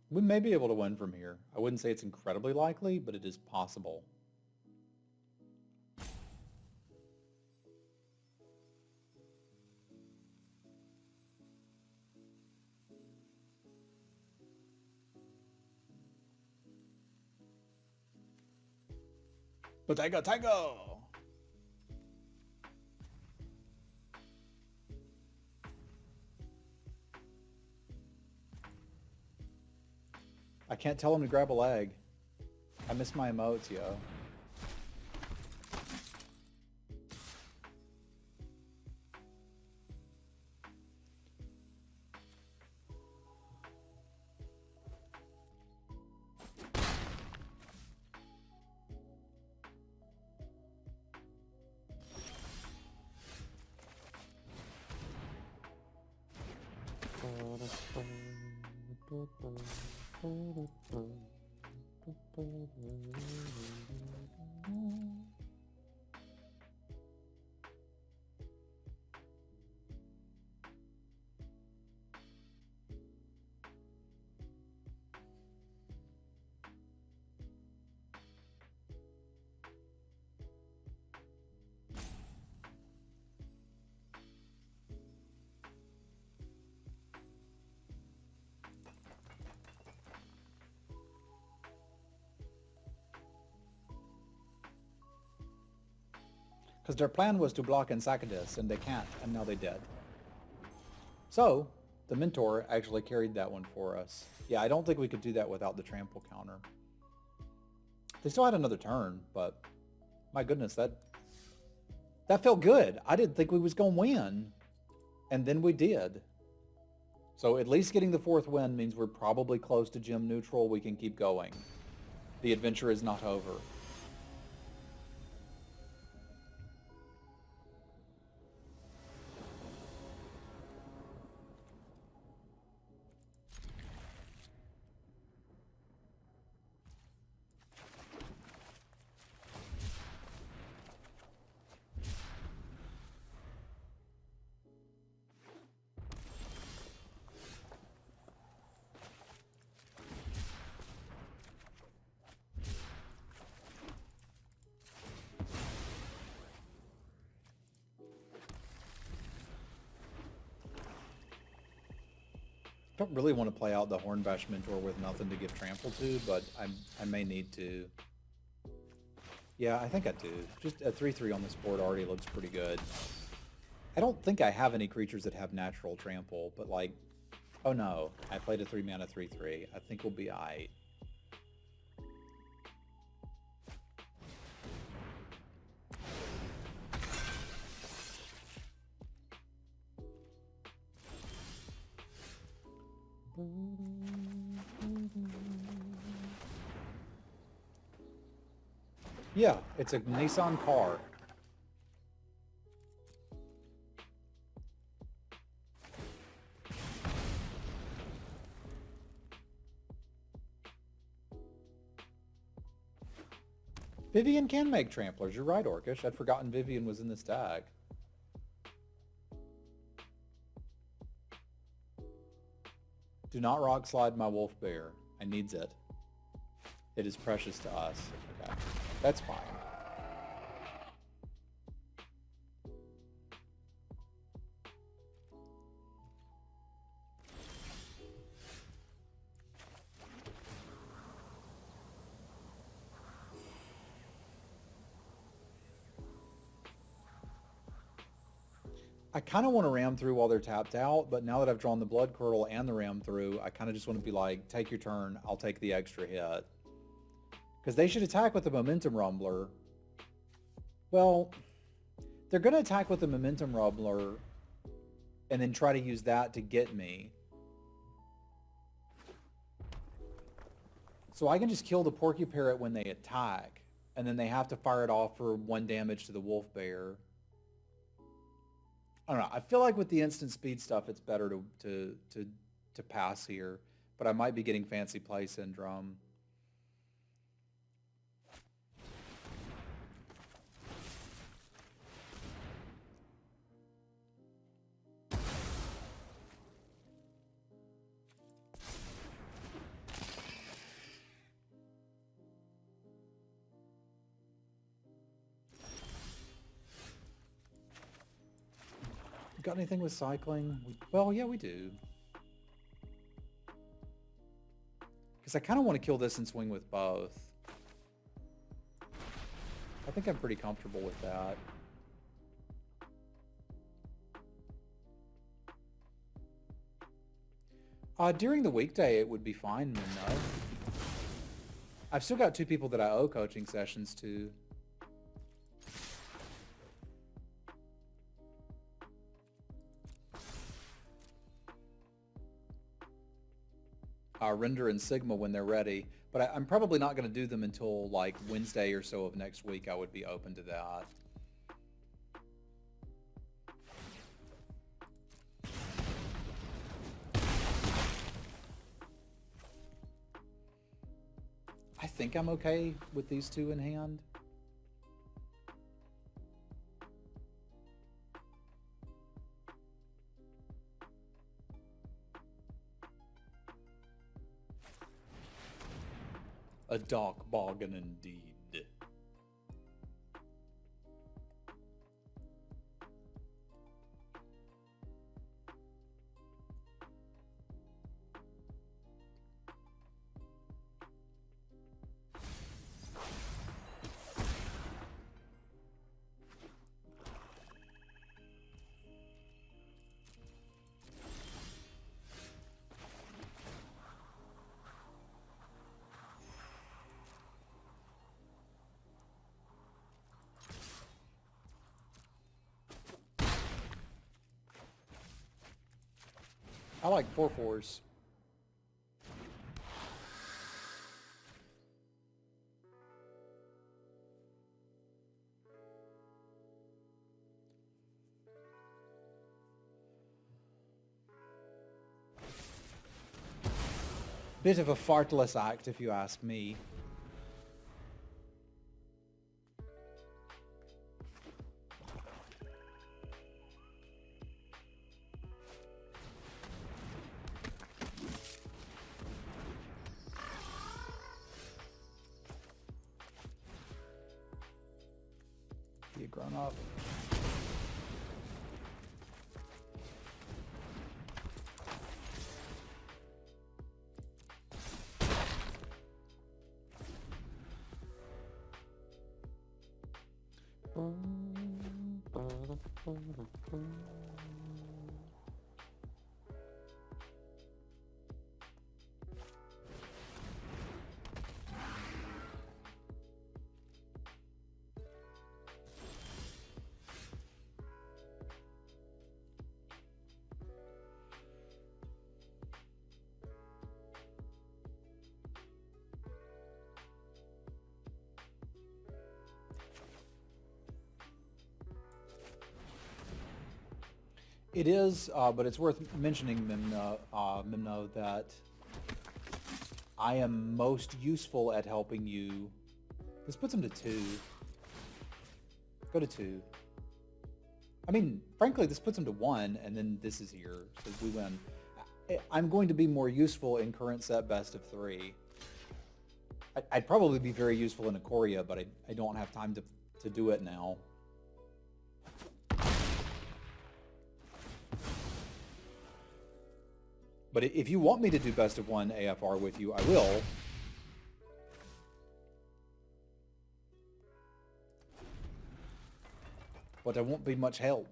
We may be able to win from here. I wouldn't say it's incredibly likely, but it is possible. Potato, tango! I can't tell him to grab a leg. I miss my emotes, yo. Because their plan was to block Ensacadus, and they can't, and now they did. So, the Mentor actually carried that one for us. Yeah, I don't think we could do that without the trample counter. They still had another turn, but my goodness, that felt good. I didn't think we was going to win, and then we did. So at least getting the 4th win means we're probably close to gem neutral. We can keep going. The adventure is not over. I don't really want to play out the Hornbash Mentor with nothing to give trample to, but I may need to. Yeah, I think I do. Just a 3/3 on this board already looks pretty good. I don't think I have any creatures that have natural trample, but like, oh no, I played a 3-mana 3/3. I think we'll be aight. Yeah, it's a Nissan car. Vivian can make tramplers. You're right, Orcish. I'd forgotten Vivian was in this deck. Do not rock slide my wolf bear. I needs it. It is precious to us. Okay, that's fine. I kind of want to ram through while they're tapped out, but now that I've drawn the Blood Curdle and the ram through, I kind of just want to be like, take your turn, I'll take the extra hit. Because they should attack with the Momentum Rumbler. Well, they're going to attack with the Momentum Rumbler and then try to use that to get me. So I can just kill the Porky Parrot when they attack, and then they have to fire it off for 1 damage to the Wolf Bear. I don't know. I feel like with the instant speed stuff, it's better to pass here, but I might be getting fancy play syndrome. Got anything with cycling? Well, yeah, we do. Because I kind of want to kill this and swing with both. I think I'm pretty comfortable with that. During the weekday, it would be fine, Minno. I've still got 2 people that I owe coaching sessions to. Render and Sigma when they're ready, but I'm probably not going to do them until like Wednesday or so of next week. I would be open to that. I think I'm okay with these 2 in hand. A dark bargain indeed. I like 4/4s. Bit of a fartless act, if you ask me. Be a grown up. It is, but it's worth mentioning, Mimno, that I am most useful at helping you. This puts him to 2. Go to 2. I mean, frankly, this puts him to 1, and then this is here, so we win. I'm going to be more useful in current set best of 3. I'd probably be very useful in Ikoria, but I don't have time to do it now. But if you want me to do best of 1 AFR with you, I will. But I won't be much help.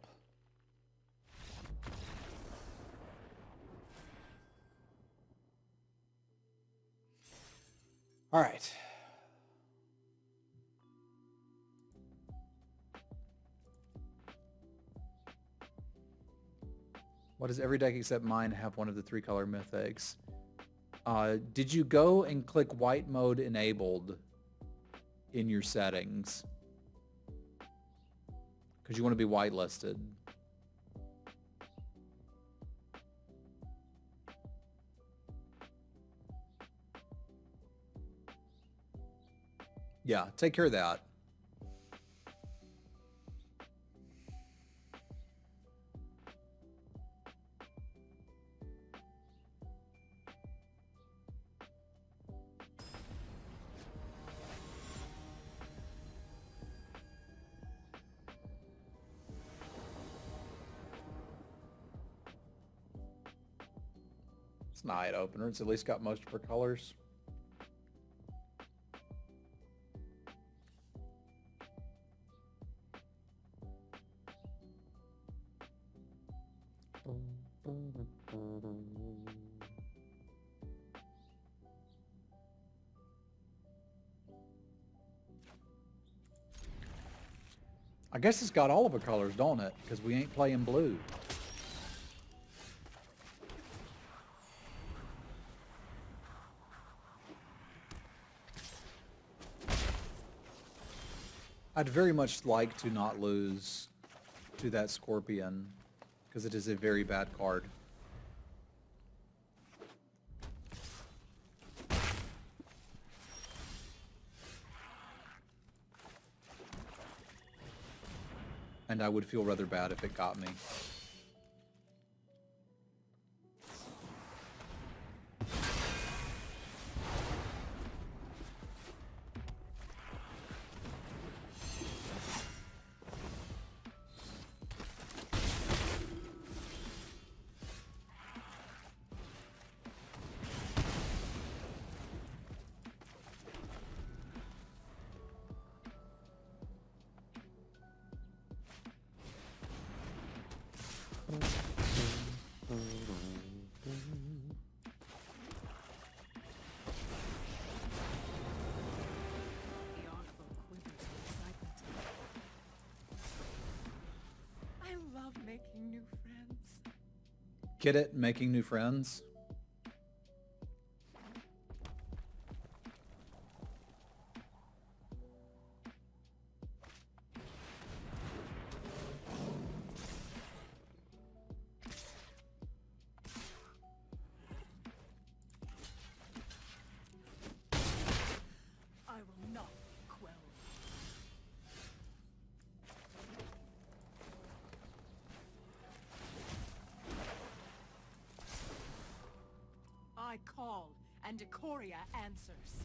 All right. Why does every deck except mine have one of the 3-color mythics? Did you go and click white mode enabled in your settings? Because you want to be whitelisted. Yeah, take care of that. It's an eye opener. It's at least got most of her colors. I guess it's got all of the colors, don't it? Because we ain't playing blue. I'd very much like to not lose to that Scorpion, because it is a very bad card. And I would feel rather bad if it got me. Making new friends. Get it? Making new friends? I will not quell. I call, and Ikoria answers.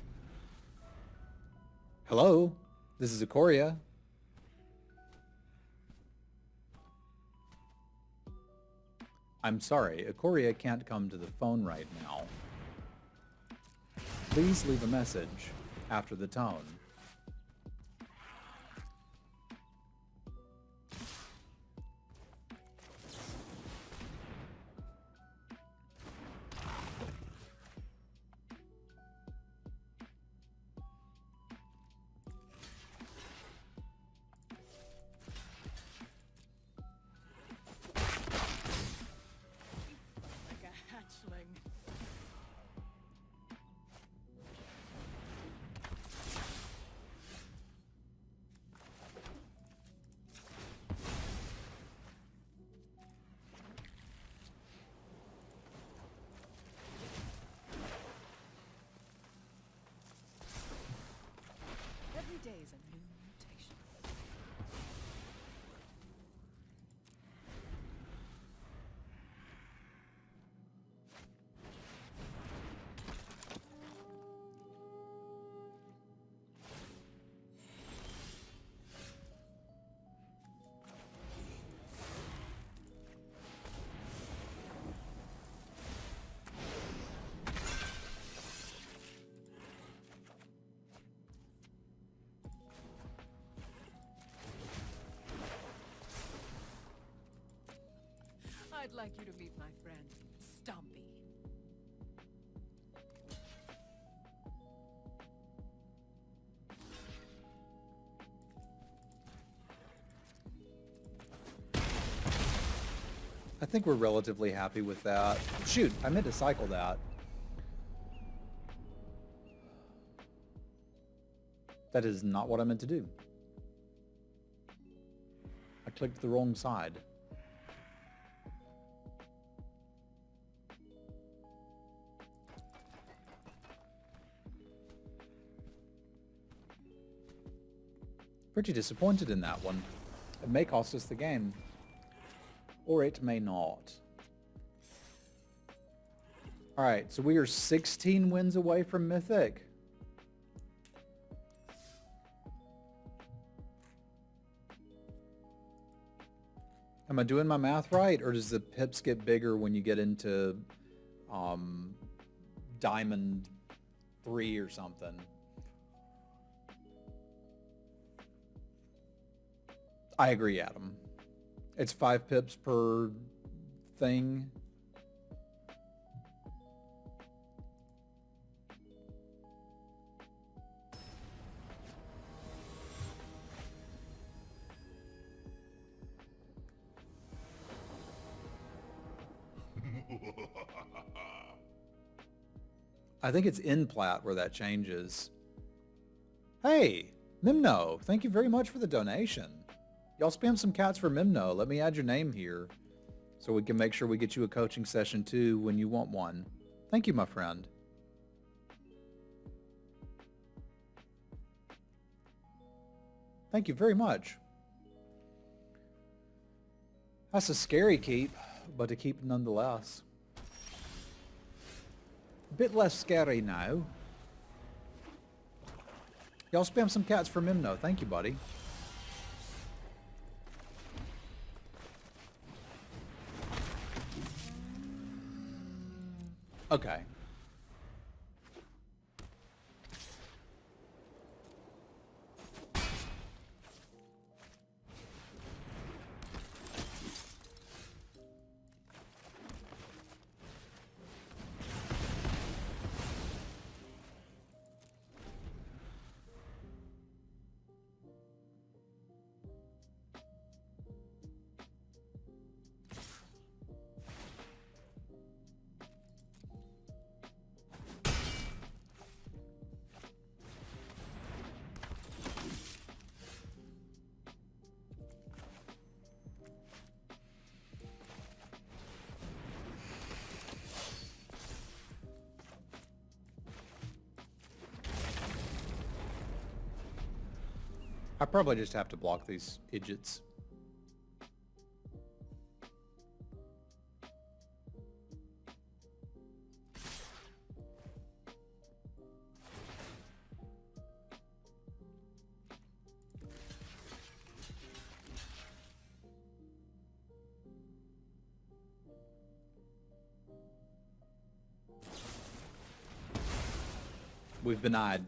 Hello? This is Ikoria. I'm sorry, Ikoria can't come to the phone right now. Please leave a message after the tone. Like a hatchling. Every day is a new mutation. I'd like you to meet my friend, Stompy. I think we're relatively happy with that. Shoot, I meant to cycle that. That is not what I meant to do. I clicked the wrong side. Pretty disappointed in that one. It may cost us the game. Or it may not. Alright, so we are 16 wins away from Mythic. Am I doing my math right? Or does the pips get bigger when you get into Diamond 3 or something? I agree, Adam. It's 5 pips per thing. I think it's in plat where that changes. Hey, Mimno, thank you very much for the donation. Y'all spam some cats for Mimno. Let me add your name here so we can make sure we get you a coaching session too when you want one. Thank you, my friend. Thank you very much. That's a scary keep, but a keep nonetheless. A bit less scary now. Y'all spam some cats for Mimno. Thank you, buddy. Okay. I probably just have to block these idiots. We've been eyed.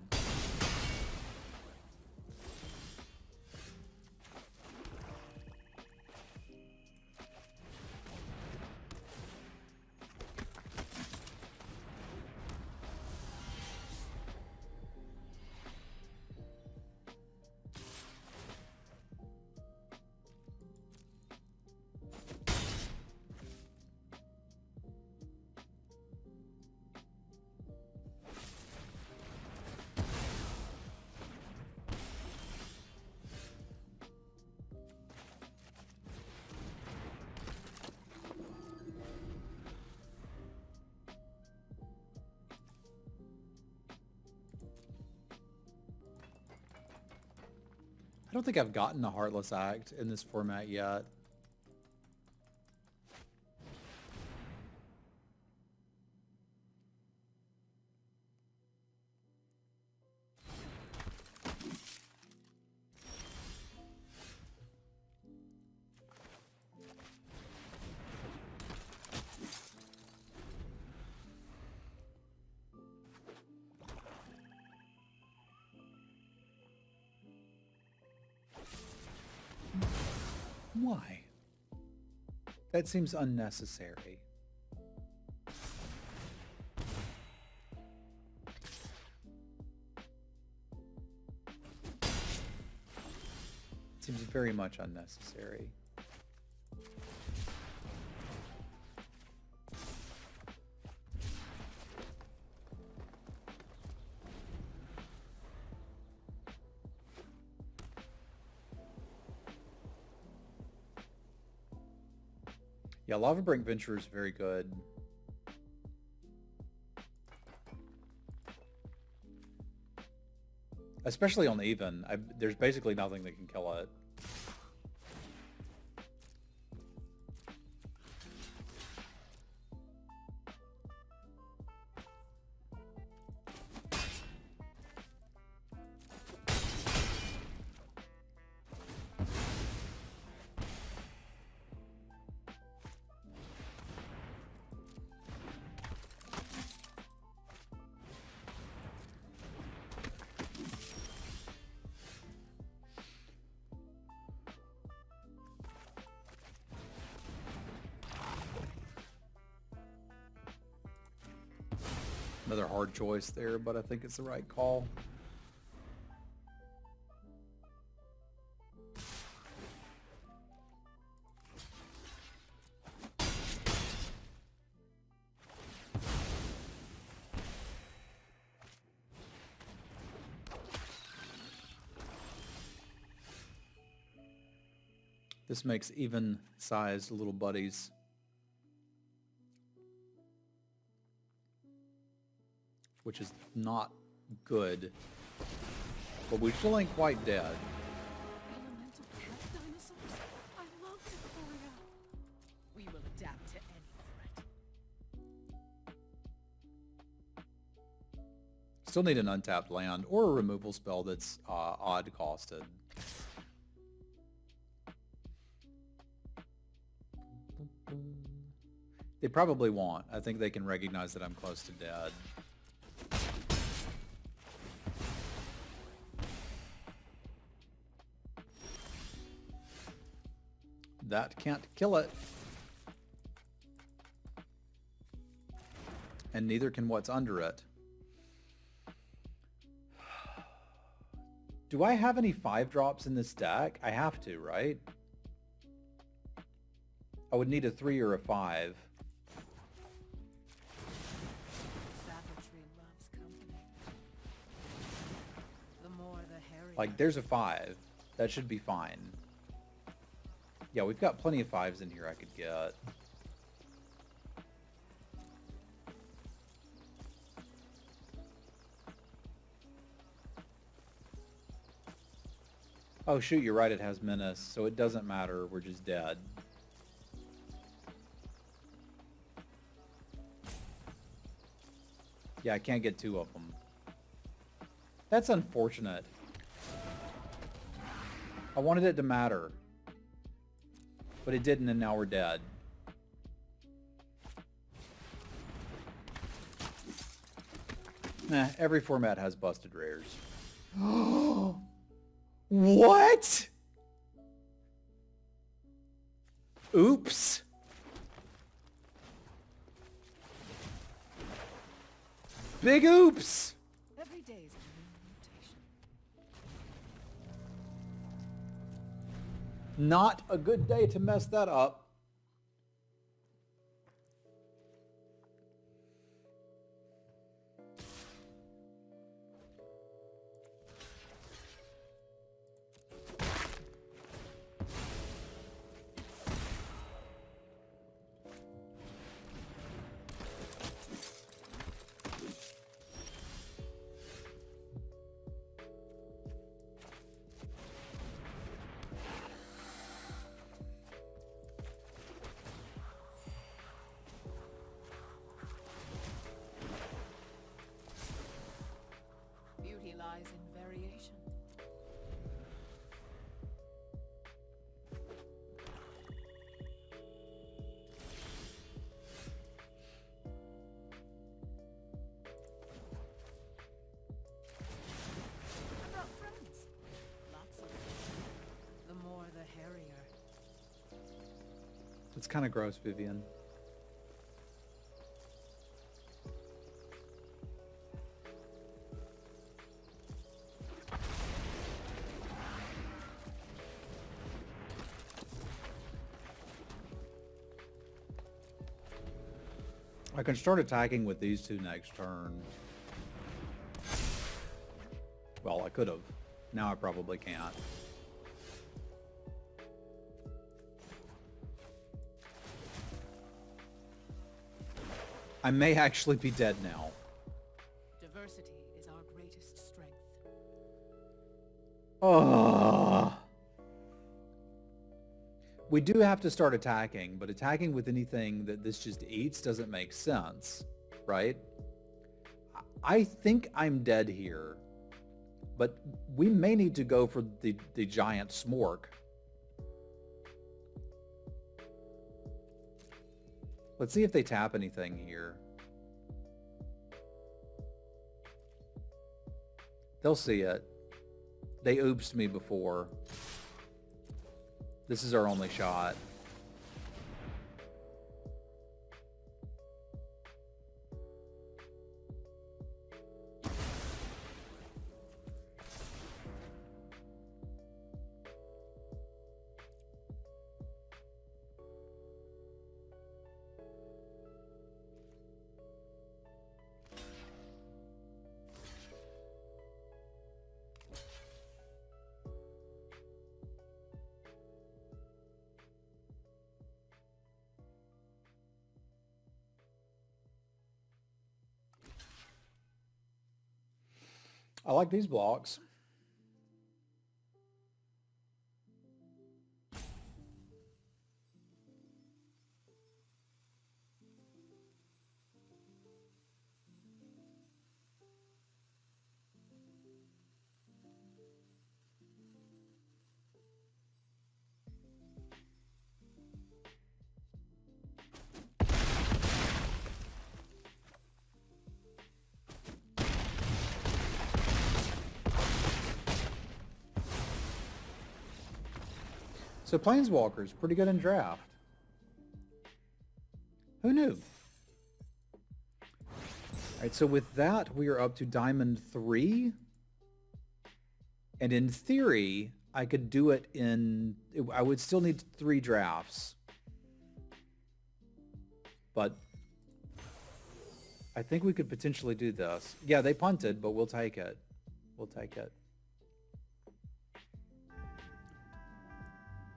I don't think I've gotten a Heartless Act in this format yet. Why? That seems unnecessary. Seems very much unnecessary. Yeah, Lava Brink Venture is very good. Especially on even. There's basically nothing that can kill it. Another hard choice there, but I think it's the right call. This makes even-sized little buddies. Which is not good. But we still ain't quite dead. Elemental cat dinosaurs? I love Victoria. We will adapt to any threat. Still need an untapped land or a removal spell that's odd costed. They probably won't. I think they can recognize that I'm close to dead. That can't kill it. And neither can what's under it. Do I have any 5-drops in this deck? I have to, right? I would need a 3 or a 5. Savagery loves company. The more the hairier. Like, there's a 5. That should be fine. Yeah, we've got plenty of 5s in here I could get. Oh shoot, you're right, it has Menace, so it doesn't matter, we're just dead. Yeah, I can't get 2 of them. That's unfortunate. I wanted it to matter. But it didn't, and now we're dead. Nah, every format has busted rares. What? Oops. Big oops. Every day is a new mutation. Not a good day to mess that up. It's kind of gross, Vivian. I can start attacking with these two next turn. Well, I could have. Now I probably can't. I may actually be dead now. Diversity is our greatest strength. Oh. We do have to start attacking, but attacking with anything that this just eats doesn't make sense, right? I think I'm dead here, but we may need to go for the giant smork. Let's see if they tap anything here. They'll see it. They oopsed me before. This is our only shot. I like these blocks. So Planeswalker's pretty good in draft. Who knew? All right, so with that, we are up to Diamond 3. And in theory, I could do it in... I would still need 3 drafts. But I think we could potentially do this. Yeah, they punted, but we'll take it. We'll take it.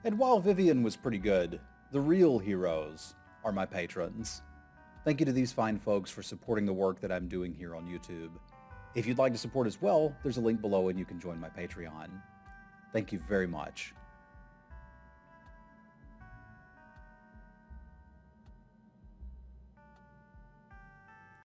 And while Vivian was pretty good, the real heroes are my patrons. Thank you to these fine folks for supporting the work that I'm doing here on YouTube. If you'd like to support as well, there's a link below and you can join my Patreon. Thank you very much.